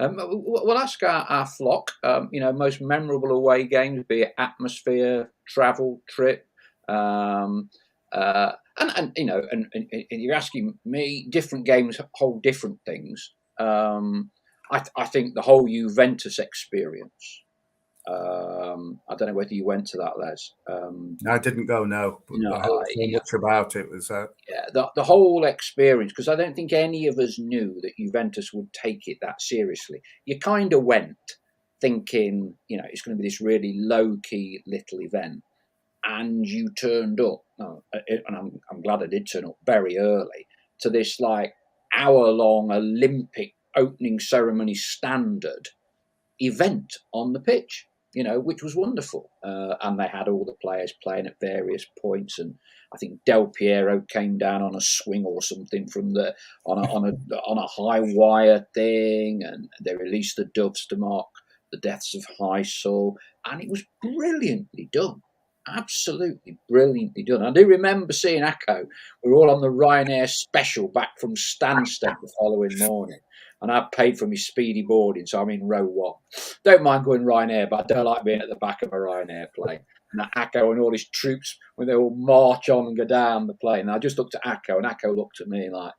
A: We'll ask our flock, most memorable away games, be it atmosphere, travel, trip. And you're asking me, different games hold different things. I think the whole Juventus experience. I don't know whether you went to that, Les.
B: I didn't go, no. But I heard so much about it. Was
A: the whole experience, because I don't think any of us knew that Juventus would take it that seriously. You kind of went thinking, it's going to be this really low-key little event, and you turned up, and I'm glad I did turn up very early, to this like hour-long Olympic opening ceremony standard event on the pitch. which was wonderful. And they had all the players playing at various points. And I think Del Piero came down on a swing or something from on a high wire thing, and they released the doves to mark the deaths of Heysel, and it was brilliantly done. Absolutely brilliantly done. I do remember seeing Acco. We were all on the Ryanair special back from Stansted the following morning, and I paid for my speedy boarding, so I'm in row one. Don't mind going Ryanair, but I don't like being at the back of a Ryanair plane. And that Acco and all his troops, when they all march on and go down the plane. And I just looked at Acco, and Acco looked at me like,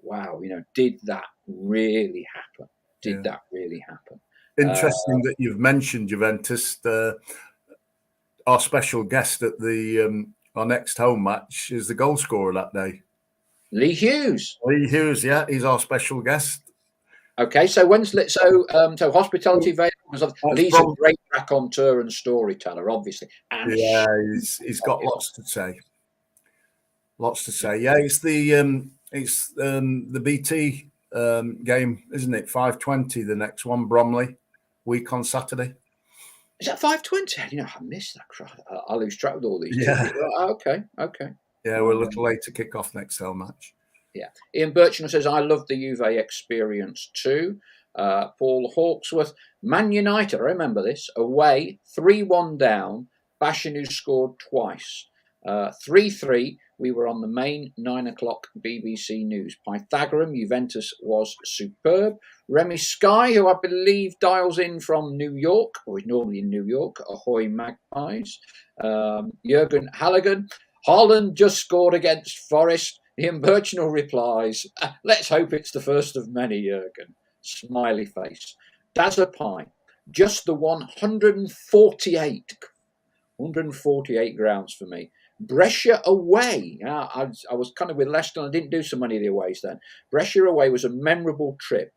A: wow, did that really happen? Did that really happen?
B: Interesting that you've mentioned Juventus. Our special guest at our next home match is the goal scorer that day.
A: Lee Hughes.
B: Lee Hughes, yeah, he's our special guest.
A: Okay, so so Hospitality Veil was Lee's a great raconteur and storyteller, obviously. And
B: he's got lots to say. Lots to say. Yeah, it's the BT game, isn't it? 5:20, the next one, Bromley, week on Saturday.
A: Is that 5:20? I missed that crap. I lose track with all these.
B: Yeah.
A: Okay.
B: Yeah, we're a little late to kick off next home match.
A: Yeah. Ian Birchnell says, I love the Juve experience too. Paul Hawksworth, Man United, I remember this, away, 3-1 down, Bashanu scored twice. 3-3, we were on the main 9 o'clock BBC News. Pythagorean, Juventus was superb. Remy Sky, who I believe dials in from New York, or is normally in New York, ahoy Magpies. Jürgen Halligan, Haaland just scored against Forest. Ian Birchnell replies, let's hope it's the first of many, Jürgen. Smiley face. Dazza Pine, just the 148 grounds for me. Brescia away. I was kind of with Leicester. I didn't do so many of the aways then. Brescia away was a memorable trip,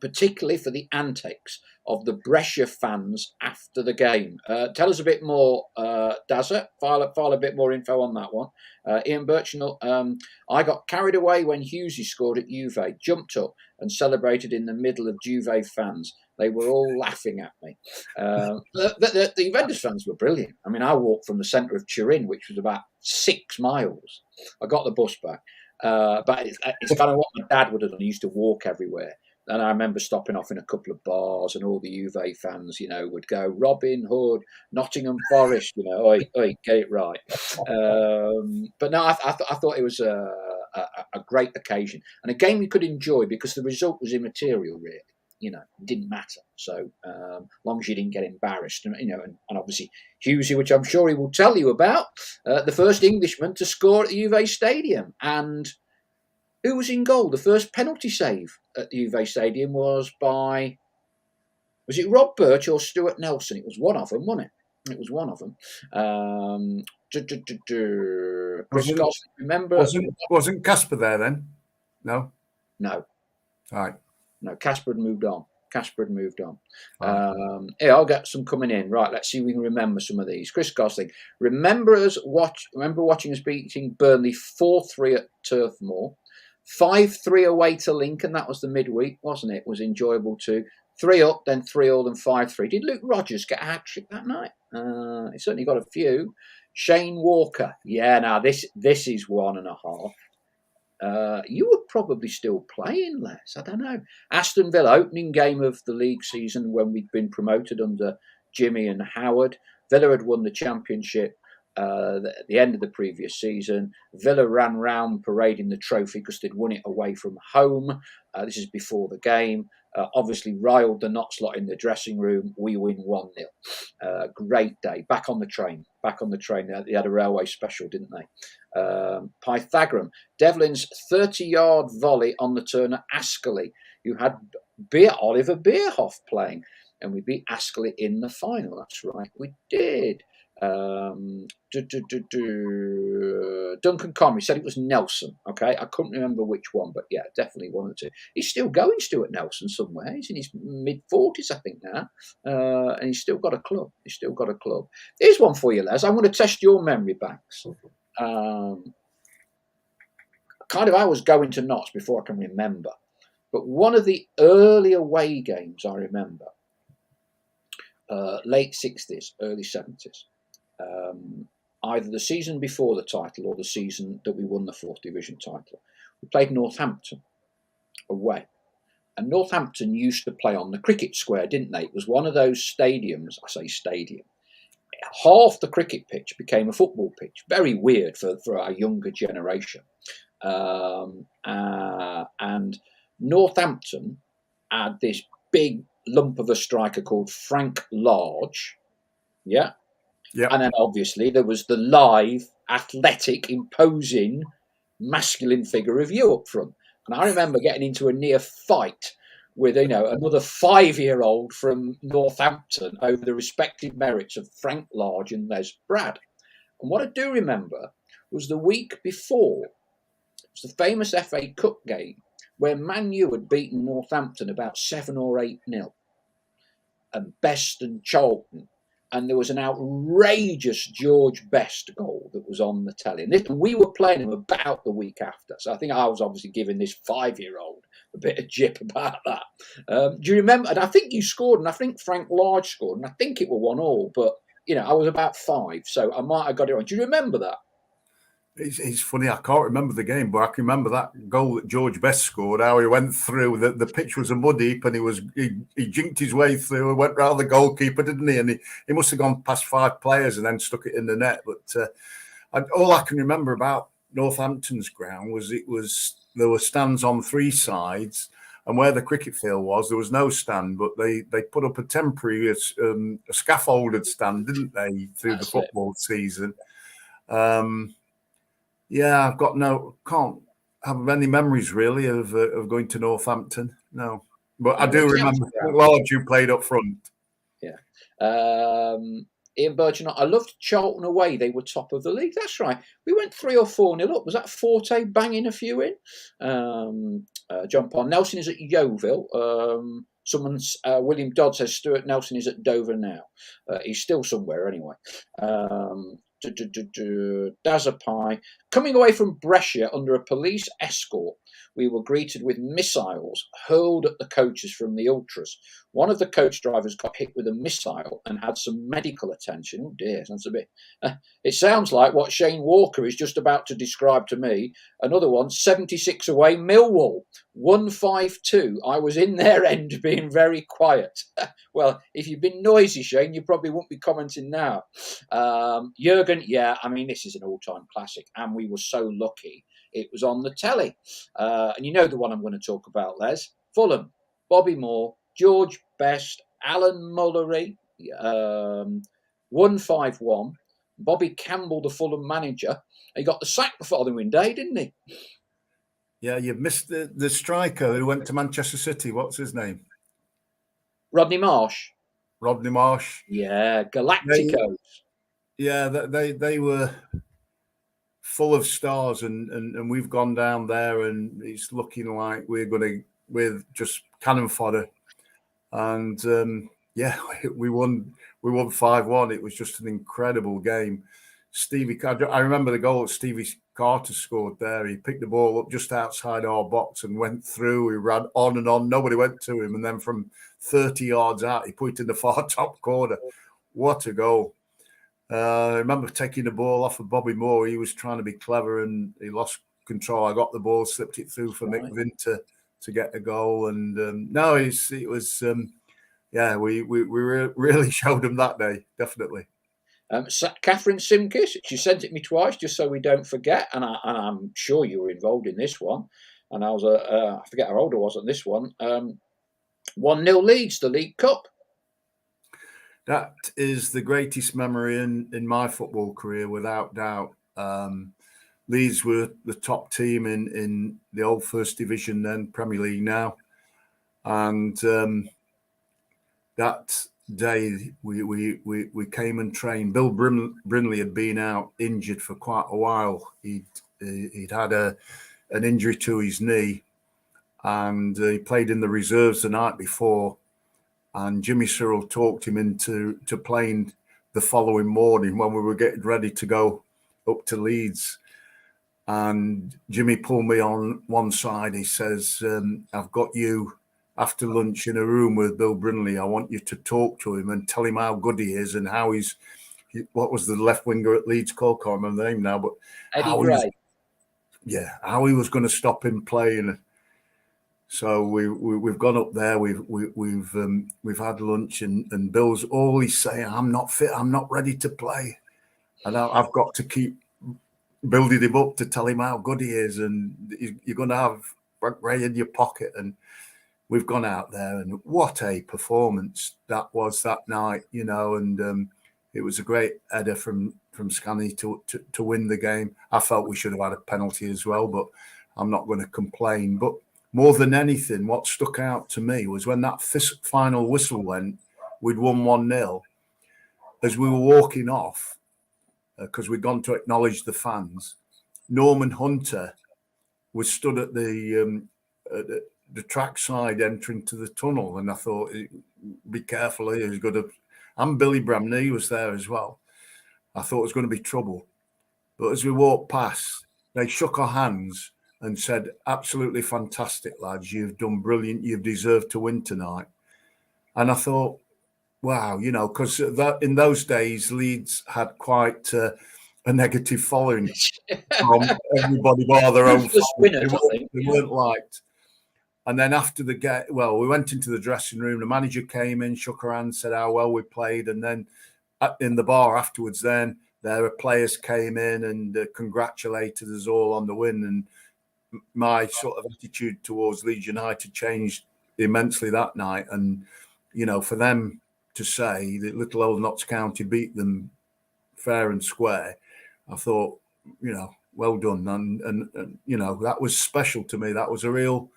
A: particularly for the antics of the Brescia fans after the game. Tell us a bit more, Dazza. File a bit more info on that one. Ian Birchnell, I got carried away when Hughesy scored at Juve, jumped up and celebrated in the middle of Juve fans. They were all laughing at me. The Juventus fans were brilliant. I mean, I walked from the centre of Turin, which was about 6 miles. I got the bus back. But it's kind of what my dad would have done. He used to walk everywhere. And I remember stopping off in a couple of bars, and all the Juve fans, would go, Robin Hood, Nottingham Forest, oi, get it right. But no, I thought it was a great occasion and a game you could enjoy because the result was immaterial, really. It didn't matter. So long as you didn't get embarrassed, and obviously Hughesy, which I'm sure he will tell you about, the first Englishman to score at the Juve Stadium. And who was in goal? The first penalty save at the Juve Stadium was it Rob Birch or Stuart Nelson? It was one of them, wasn't it? It was one of them. Chris Gosling, remember?
B: Wasn't Casper there then? No?
A: No.
B: All right.
A: No, Casper had moved on. I'll get some coming in. Right, let's see if we can remember some of these. Chris Gosling, remember watching us beating Burnley 4-3 at Turf Moor. 5-3 away to Lincoln. That was the midweek, wasn't it? It was enjoyable too. 3 up, then 3-all, and 5-3. Did Luke Rogers get a hat-trick that night? He certainly got a few. Shane Walker. Yeah, now this is 1.5. You were probably still playing, Les. I don't know. Aston Villa, opening game of the league season when we'd been promoted under Jimmy and Howard. Villa had won the championship at the end of the previous season. Villa ran round parading the trophy because they'd won it away from home. This is before the game. Obviously riled the Notslot in the dressing room. We win 1-0. Great day. Back on the train. They had a railway special, didn't they? Pythagorean. Devlin's 30-yard volley on the turn at Ascoli, who had Oliver Bierhoff playing. And we beat Ascoli in the final. That's right, we did. Duncan Connery said it was Nelson. Okay, I couldn't remember which one, but yeah, definitely one or two. He's still going, Stuart Nelson, somewhere. He's in his mid-40s, I think, now, and he's still got a club. Here's one for you, Les. I'm going to test your memory banks. I was going to Notts before I can remember, but one of the early away games I remember. late 60s, early 70s. Either the season before the title or the season that we won the 4th Division title. We played Northampton away. And Northampton used to play on the cricket square, didn't they? It was one of those stadiums, I say stadium. Half the cricket pitch became a football pitch. Very weird for our younger generation. And Northampton had this big lump of a striker called Frank Large. Yeah.
B: Yeah.
A: And then obviously there was the live, athletic, imposing, masculine figure of you up front. And I remember getting into a near fight with another 5-year-old from Northampton over the respective merits of Frank Large and Les Brad. And what I do remember was the week before, it was the famous FA Cup game where Man U had beaten Northampton about 7 or 8-0, and Best and Charlton. And there was an outrageous George Best goal that was on the telly. And we were playing him about the week after. So I think I was obviously giving this 5-year-old a bit of jip about that. Do you remember? And I think you scored, and I think Frank Large scored, and I think it were 1-1. But, I was about 5, so I might have got it wrong. Do you remember that?
B: It's funny, I can't remember the game, but I can remember that goal that George Best scored, how he went through. The pitch was a mud heap, and he jinked his way through and went round the goalkeeper, didn't he? And he must have gone past 5 players and then stuck it in the net. But all I can remember about Northampton's ground was there were stands on 3 sides, and where the cricket field was, there was no stand, but they put up a temporary a scaffolded stand, didn't they, through the football season. Yeah, can't have any memories really of going to Northampton. No, but I do remember Large who played up front.
A: Yeah. Ian Burgeon, I loved Charlton away. They were top of the league. That's right. We went 3 or 4-0 up. Was that Forte banging a few in? John Paul Nelson is at Yeovil. William Dodd says Stuart Nelson is at Dover now. He's still somewhere anyway. Dazapai. Coming away from Brescia under a police escort, we were greeted with missiles hurled at the coaches from the ultras. One of the coach drivers got hit with a missile and had some medical attention. Oh dear, sounds a bit. It sounds like what Shane Walker is just about to describe to me. Another one, 76 away, Millwall, 152. I was in their end being very quiet. Well, if you've been noisy, Shane, you probably won't be commenting now. Jurgen, yeah, I mean, this is an all-time classic, and we were so lucky it was on the telly. And you know the one I'm going to talk about, Les. Fulham, Bobby Moore, George Best, Alan Mullery, 151. Bobby Campbell, the Fulham manager. He got the sack the following day, didn't he?
B: Yeah, you missed the striker who went to Manchester City. What's his name?
A: Rodney Marsh.
B: Rodney Marsh.
A: Yeah, Galacticos.
B: They were full of stars, and we've gone down there, and it's looking like we're just cannon fodder. And we won 5-1. It was just an incredible game. I remember the goal that Stevie Carter scored there. He picked the ball up just outside our box and went through. He ran on and on. Nobody went to him. And then from 30 yards out, he put it in the far top corner. What a goal. I remember taking the ball off of Bobby Moore. He was trying to be clever and he lost control. I got the ball, slipped it through for Mick Vinter to get a goal. And we really showed him that day, definitely.
A: Catherine Simkis, she sent it me twice just so we don't forget, and I'm sure you were involved in this one. And I was I forget how old I was on this one. 1-0 Leeds, the League Cup.
B: That is the greatest memory in my football career, without doubt. Leeds were the top team in the old First Division, then Premier League now, and that day we came and trained. Bill Brinley had been out injured for quite a while. He'd had an injury to his knee, and he played in the reserves the night before. And Jimmy Cyril talked him into playing the following morning when we were getting ready to go up to Leeds. And Jimmy pulled me on one side. He says, "I've got you after lunch in a room with Bill Brindley. I want you to talk to him and tell him how good he is and how what was the left winger at Leeds called? Can't remember the name now, but
A: Eddie Gray.
B: How he was going to stop him playing. So we've gone up there. We've had lunch, and Bill's always saying, "I'm not fit. I'm not ready to play," and I've got to keep building him up to tell him how good he is, and you're going to have Ray in your pocket. And we've gone out there, and what a performance that was that night, and it was a great header from Scanny to win the game. I felt we should have had a penalty as well, but I'm not going to complain. But more than anything, what stuck out to me was when that final whistle went, we'd won 1-0. As we were walking off, because we'd gone to acknowledge the fans, Norman Hunter was stood at the trackside entering to the tunnel, and I thought, be careful, he's going to. And Billy Bramney was there as well. I thought it was going to be trouble. But as we walked past, they shook our hands and said, "Absolutely fantastic, lads. You've done brilliant. You've deserved to win tonight." And I thought, wow, because in those days, Leeds had quite a negative following from everybody bar their own fans. They weren't liked. And then after the game, we went into the dressing room. The manager came in, shook her hand, said how well we played. And then in the bar afterwards, then their players came in and congratulated us all on the win. And my sort of attitude towards Leeds United changed immensely that night. And, for them to say that little old Notts County beat them fair and square, I thought, well done. And that was special to me. That was a real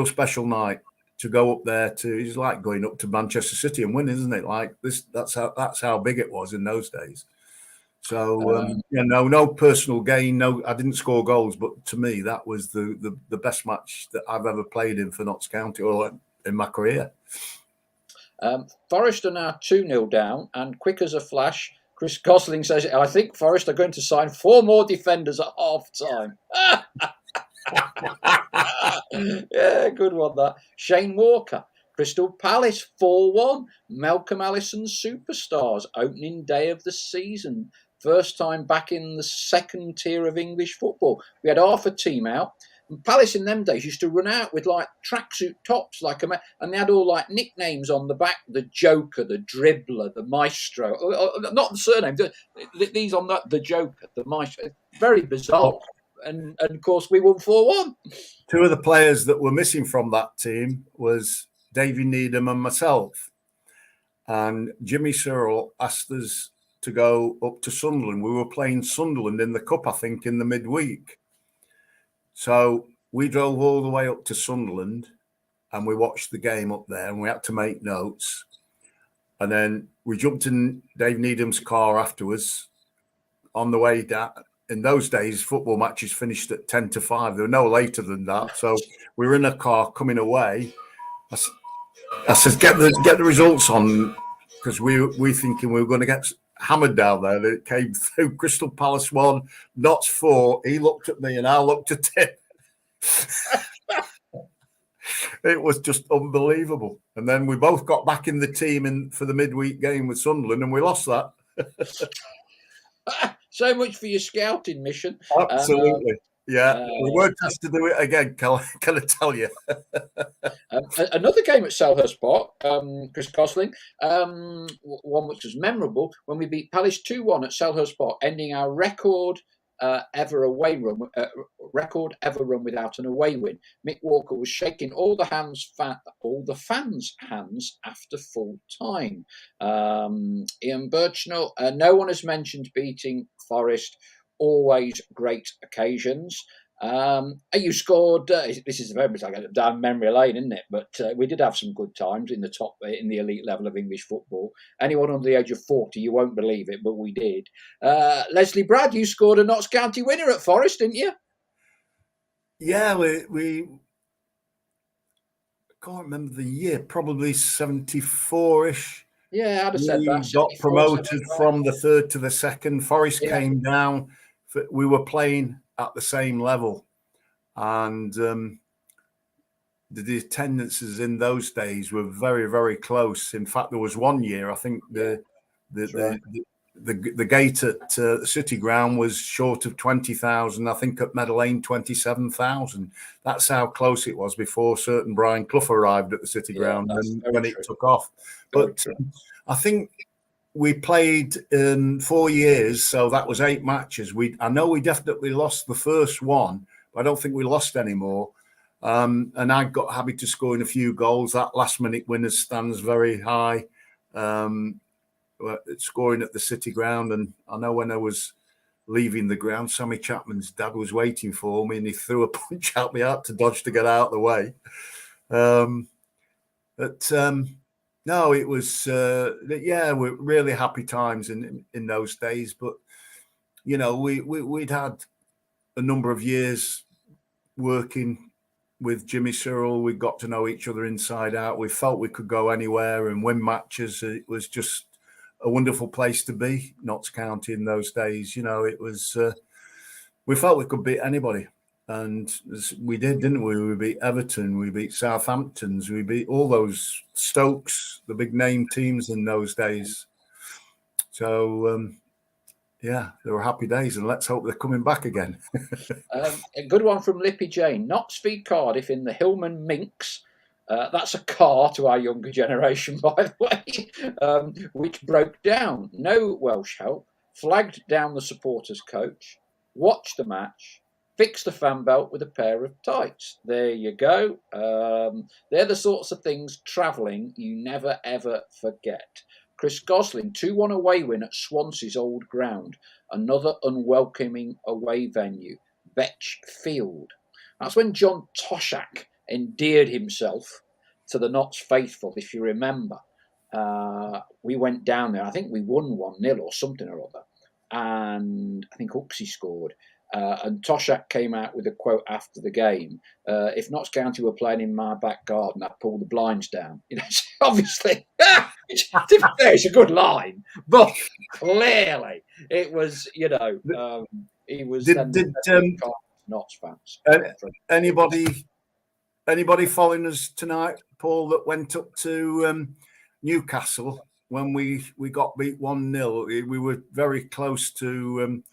B: special night to go up there it's like going up to Manchester City and win, isn't it? Like this, that's how big it was in those days. So no personal gain. No, I didn't score goals, but to me, that was the best match that I've ever played in for Notts County or in my career.
A: Forest are now 2-0 down, and quick as a flash, Chris Gosling says, "I think Forest are going to sign 4 more defenders at half time." Yeah, good one that. Shane Walker, Crystal Palace 4-1. Malcolm Allison's superstars, opening day of the season. First time back in the second tier of English football. We had half a team out. And Palace in them days used to run out with like tracksuit tops, and they had all like nicknames on the back: the Joker, the Dribbler, the Maestro. Not the surname. These on the Joker, the Maestro. Very bizarre. And of course, we won 4-1.
B: 2 of the players that were missing from that team was Davy Needham and myself. And Jimmy Searle asked us to go up to Sunderland. We were playing Sunderland in the Cup, I think, in the midweek. So we drove all the way up to Sunderland and we watched the game up there, and we had to make notes. And then we jumped in Dave Needham's car afterwards on the way down. In those days, football matches finished at 10 to 5. They were no later than that. So we were in a car coming away. I said, get the results on, because we thinking we were going to get hammered down there. It came through Crystal Palace 1, Notts 4. He looked at me and I looked at him. It was just unbelievable. And then we both got back in the team for the midweek game with Sunderland, and we lost that.
A: So much for your scouting mission.
B: Absolutely. We weren't asked to do it again, can I tell you?
A: Another game at Selhurst Park, Chris Gosling, one which was memorable, when we beat Palace 2-1 at Selhurst Park, ending our record ever run without an away win. Mick Walker was shaking all the fans' hands after full time. Ian Birchnell, no one has mentioned beating Forest. Always great occasions. You scored. This is very much like down memory lane, isn't it? But we did have some good times in the elite level of English football. Anyone under the age of 40, you won't believe it, but we did. Leslie Brad, you scored a Notts County winner at Forest, didn't you?
B: Yeah, we can't remember the year. Probably 74-ish.
A: Yeah, I'd have said that.
B: We got promoted from the 3rd to the 2nd. Forest came down. We were playing at the same level, and the attendances in those days were very, very close. In fact, there was one year I think the gate at City Ground was short of 20,000. I think at Meadow Lane 27,000. That's how close it was before certain Brian Clough arrived at the City Ground and when it took off. But I think we played 4 years, so that was 8 matches. I know we definitely lost the first one, but I don't think we lost any more. And I got happy to score in a few goals. That last-minute winner stands very high, scoring at the City Ground. And I know when I was leaving the ground, Sammy Chapman's dad was waiting for me, and he threw a punch at me out to dodge to get out of the way. No, it was we're really happy times in those days. But you know, we'd had a number of years working with Jimmy Cyril. We got to know each other inside out. We felt we could go anywhere and win matches. It was just a wonderful place to be, Notts County in those days. You know, it was. We felt we could beat anybody, and we did, didn't we? We beat Everton, we beat Southamptons, we beat all those Stokes, the big name teams in those days. So. Yeah, they were happy days, and let's hope they're coming back again.
A: A good one from Lippy Jane. Notts v Cardiff in the Hillman Minx. That's a car to our younger generation, by the way, which broke down. No Welsh help. Flagged down the supporters' coach. Watched the match. Fixed the fan belt with a pair of tights. There you go. They're the sorts of things travelling you never, ever forget. Chris Gosling, 2-1 away win at Swansea's old ground. Another unwelcoming away venue, Vetch Field. That's when John Toshak endeared himself to the Notts faithful, if you remember. We went down there. I think we won 1-0 or something or other. And I think Huxley scored. And Toshak came out with a quote after the game. If Notts County were playing in my back garden, I'd pull the blinds down. You know, obviously, it's a good line, but clearly it was, you know, he was Notts fans.
B: Anybody following us tonight, Paul, that went up to Newcastle when we got beat 1-0? We were very close to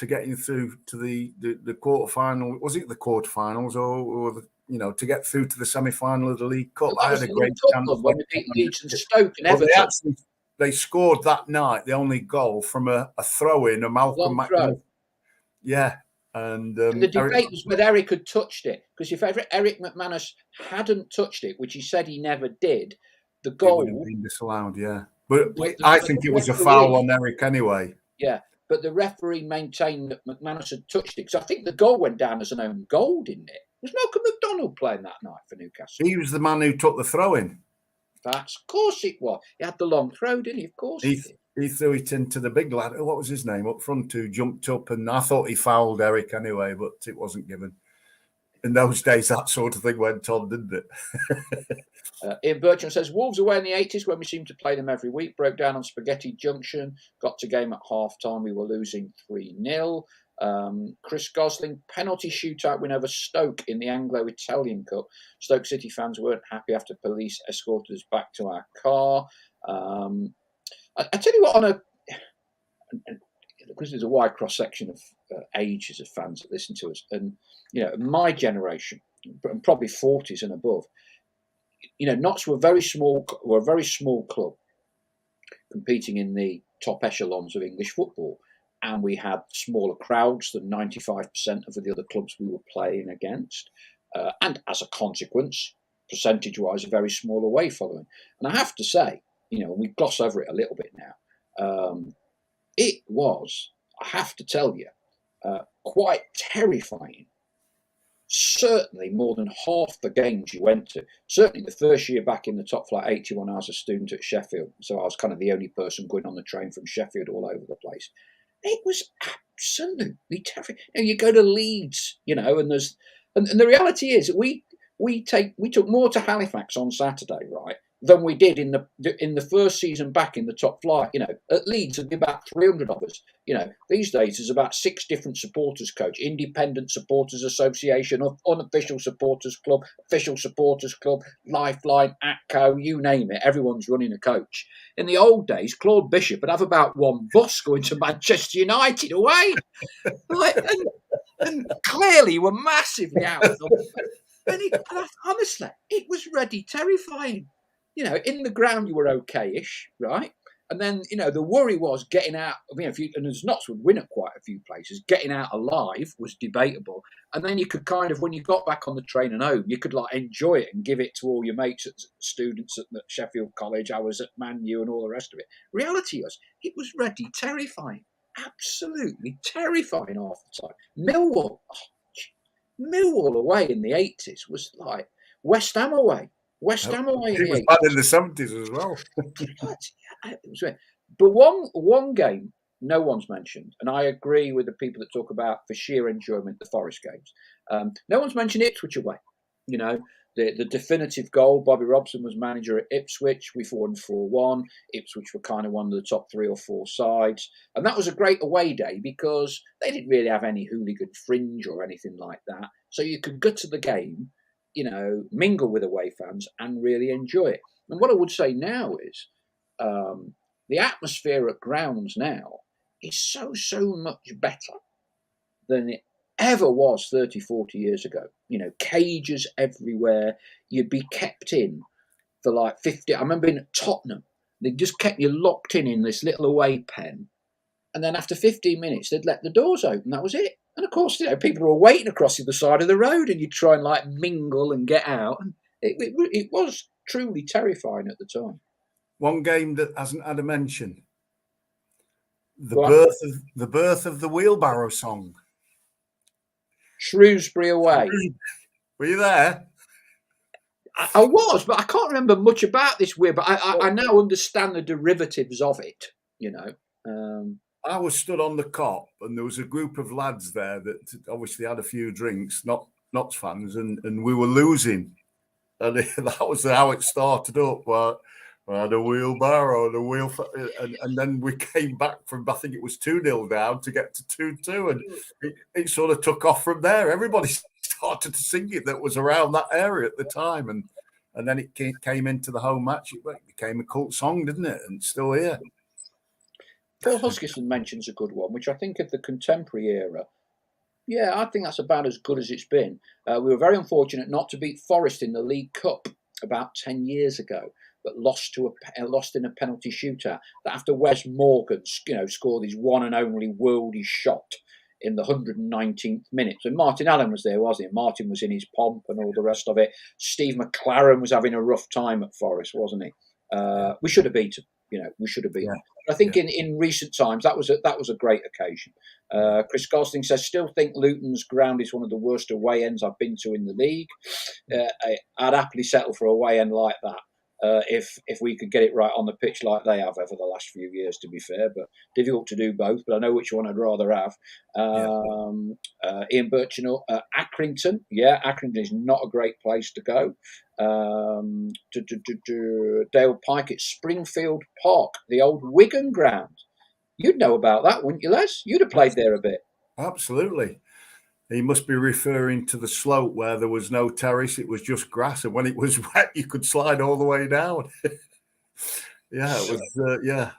B: getting through to the quarterfinal. Was it the quarterfinals or you know, to get through to the semi-final of the League Cup? I had a great chance
A: when we beat Leeds and Stoke and Everton.
B: They scored that night the only goal from a throw-in, a Malcolm McNulty. Yeah. And
A: the debate was whether Eric had touched it, because if Eric McManus hadn't touched it, which he said he never did, the goal
B: would have been disallowed. Yeah, but I think it was a foul on Eric anyway.
A: Yeah, but the referee maintained that McManus had touched it, because I think the goal went down as an own goal, didn't it? Was Malcolm McDonald playing that night for Newcastle?
B: He was the man who took the throw-in.
A: Of course it was. He had the long throw, didn't he? Of course he did.
B: He threw it into the big lad. What was his name up front? Who jumped up, and I thought he fouled Eric anyway, but it wasn't given. In those days, that sort of thing went on, didn't it?
A: Ian Bertrand says, Wolves away in the 80s when we seemed to play them every week. Broke down on Spaghetti Junction. Got to game at half-time. We were losing 3-0. Chris Gosling, penalty shootout win over Stoke in the Anglo-Italian Cup. Stoke City fans weren't happy after police escorted us back to our car. I tell you what, because there's a wide cross-section of ages of fans that listen to us, and you know, my generation, and probably 40s and above, you know, Notts were a very small club competing in the top echelons of English football, and we had smaller crowds than 95% of the other clubs we were playing against, and as a consequence, percentage-wise, a very small away following. And I have to say, you know, we gloss over it a little bit now. It was, I have to tell you, quite terrifying. Certainly more than half the games you went to. Certainly the first year back in the top flight, 81, I was a student at Sheffield. So I was kind of the only person going on the train from Sheffield all over the place. It was absolutely terrifying. You know, you go to Leeds, you know, and the reality is we took more to Halifax on Saturday, right, than we did in the first season back in the top flight. At Leeds there'd be about 300 of us. These days there's about 6 different supporters coach, independent supporters association, unofficial supporters club, official supporters club, Lifeline, ATCO, you name it. Everyone's running a coach. In the old days, Claude Bishop would have about one bus going to Manchester United away. And clearly were massively out of them. And honestly, it was ready terrifying. In the ground you were okay-ish, right? And then, the worry was getting out. And as Notts would win at quite a few places, getting out alive was debatable. And then you could kind of, when you got back on the train and home, you could enjoy it and give it to all your mates, students at Sheffield College. I was at Man U and all the rest of it. Reality was, it was ready terrifying. Absolutely terrifying half the time. Millwall away in the 80s was like West Ham away. West Ham away in the 80s.
B: It was bad in the 70s as well.
A: But one game no one's mentioned, and I agree with the people that talk about, for sheer enjoyment, the Forest games. No one's mentioned Ipswich away. The definitive goal, Bobby Robson was manager at Ipswich. We won 4-1. Ipswich were kind of one of the top 3 or 4 sides. And that was a great away day because they didn't really have any hooligan fringe or anything like that. So you could go to the game, mingle with away fans and really enjoy it. And what I would say now is the atmosphere at grounds now is so much better than it ever was 30, 40 years ago. Cages everywhere. You'd be kept in for 50. I remember being at Tottenham. They just kept you locked in this little away pen. And then after 15 minutes, they'd let the doors open. That was it. And of course, people were waiting across the other side of the road and you'd try and mingle and get out. And it was truly terrifying at the time.
B: One game that hasn't had a mention. The birth of the wheelbarrow song.
A: Shrewsbury away.
B: Were you there?
A: I was, but I can't remember much about this weird. But I now understand the derivatives of it.
B: I was stood on the cop, and there was a group of lads there that obviously had a few drinks, not fans, and we were losing, and that was how it started up. The wheelbarrow, and then we came back from, I think it was 2-0 down to get to 2-2, and it sort of took off from there. Everybody started to sing it that was around that area at the time, and then it came into the home match. It became a cult song, didn't it? And it's still here.
A: Paul Huskisson mentions a good one, which I think of the contemporary era. Yeah, I think that's about as good as it's been. We were very unfortunate not to beat Forest in the League Cup about 10 years ago, but lost in a penalty shootout. That after Wes Morgan, scored his one and only worldy shot in the 119th minute. So Martin Allen was there, wasn't he? Martin was in his pomp and all the rest of it. Steve McLaren was having a rough time at Forest, wasn't he? We should have beaten. We should have beaten. Yeah. I think in recent times that was a great occasion. Chris Gosling says, still think Luton's ground is one of the worst away ends I've been to in the league. I'd happily settle for a away end like that. If we could get it right on the pitch like they have over the last few years, to be fair, but difficult to do both. But I know which one I'd rather have. Ian Birchinall, Accrington. Yeah, Accrington is not a great place to go. Dale Pike at Springfield Park, the old Wigan ground. You'd know about that, wouldn't you, Les? You'd have played there a bit.
B: Absolutely. He must be referring to the slope where there was no terrace, it was just grass, and when it was wet, you could slide all the way down. Yeah, it was,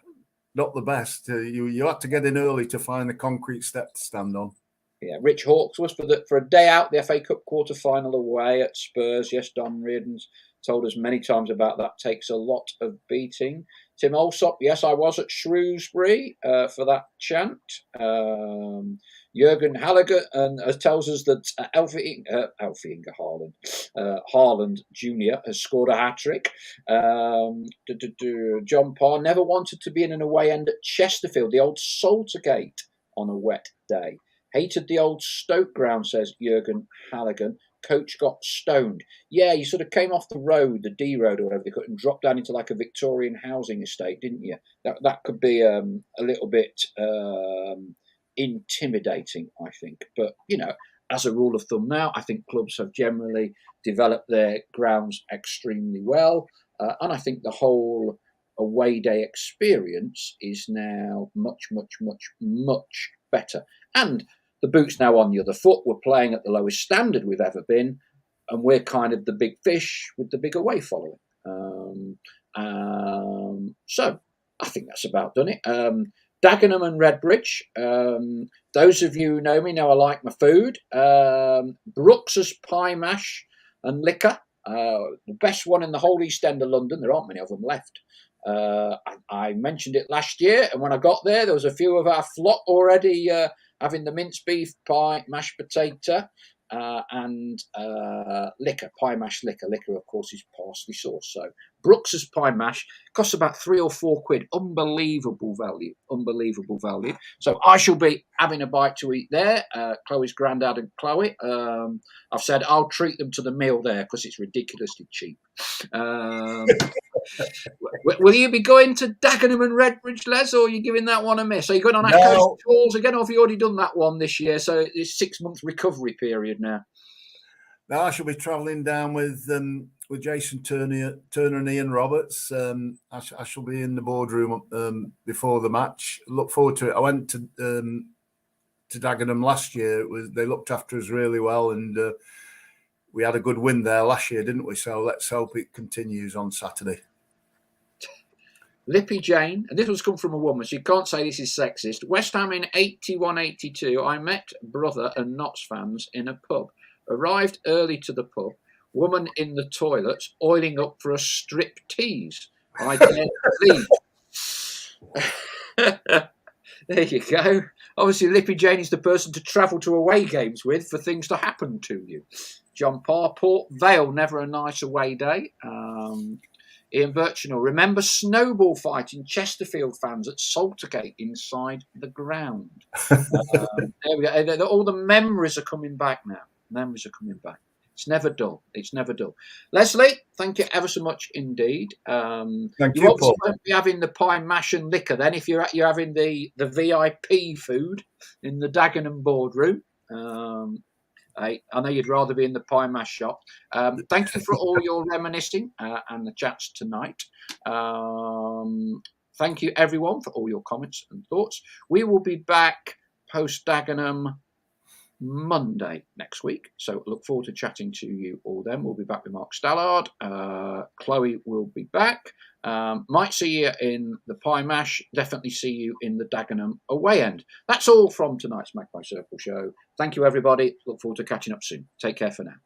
B: not the best. You had to get in early to find the concrete step to stand on.
A: Yeah, Rich Hawks was for a day out, the FA Cup quarter-final away at Spurs. Yes, Don Reardon's told us many times about that. Takes a lot of beating. Tim Alsop, yes, I was at Shrewsbury for that chant. Jürgen Hallager tells us that Haaland Jr. has scored a hat-trick. John Parr never wanted to be in an away end at Chesterfield, the old Saltergate, on a wet day. Hated the old Stoke ground, says Jürgen Halligan. Coach got stoned. Yeah, you sort of came off the road, the D road or whatever they could, and dropped down into like a Victorian housing estate, didn't you? That could be a little bit intimidating, I think. But, as a rule of thumb now, I think clubs have generally developed their grounds extremely well. And I think the whole away day experience is now much, much, much, much better. And the boot's now on the other foot. We're playing at the lowest standard we've ever been, and we're kind of the big fish with the big away following. So I think that's about done it. Dagenham and Redbridge. Those of you who know me know I like my food. Brooks's pie mash and liquor. The best one in the whole East End of London. There aren't many of them left. I mentioned it last year, and when I got there was a few of our flock already having the minced beef pie, mashed potato, and liquor, pie mash liquor. Liquor, of course, is parsley sauce. So Brooks's pie mash costs about £3 or £4. Unbelievable value. Unbelievable value. So I shall be having a bite to eat there. Chloe's granddad and Chloe. I've said I'll treat them to the meal there because it's ridiculously cheap. Will you be going to Dagenham and Redbridge, Les, or are you giving that one a miss? Are you going on Echo's Tours again, or have you already done that one this year? So it's 6 months recovery period now.
B: No, I shall be travelling down with Jason Turner and Ian Roberts. I shall be in the boardroom before the match. Look forward to it. I went to Dagenham last year. They looked after us really well, and we had a good win there last year, didn't we? So let's hope it continues on Saturday.
A: Lippy Jane, and this was come from a woman, so you can't say this is sexist. West Ham in 81-82, I met brother and Notts fans in a pub. Arrived early to the pub, woman in the toilets, oiling up for a strip tease. I dared leave. There you go. Obviously, Lippy Jane is the person to travel to away games with for things to happen to you. John Parr, Port Vale, never a nice away day. Ian Birchinall, remember snowball fighting Chesterfield fans at Saltergate inside the ground. There we go. All the memories are coming back now. Memories are coming back. It's never dull. It's never dull. Leslie, thank you ever so much indeed.
B: Thank
A: you
B: Paul.
A: Won't be having the pie mash and liquor then if you're having the VIP food in the Dagenham boardroom. I know you'd rather be in the pie mash shop. Thank you for all your reminiscing and the chats tonight. Thank you, everyone, for all your comments and thoughts. We will be back post Dagenham Monday next week. So look forward to chatting to you all then. We'll be back with Mark Stallard. Chloe will be back. Might see you in the pie mash. Definitely see you in the Dagenham away end. That's all from tonight's Magpie Circle show. Thank you, everybody. Look forward to catching up soon. Take care for now.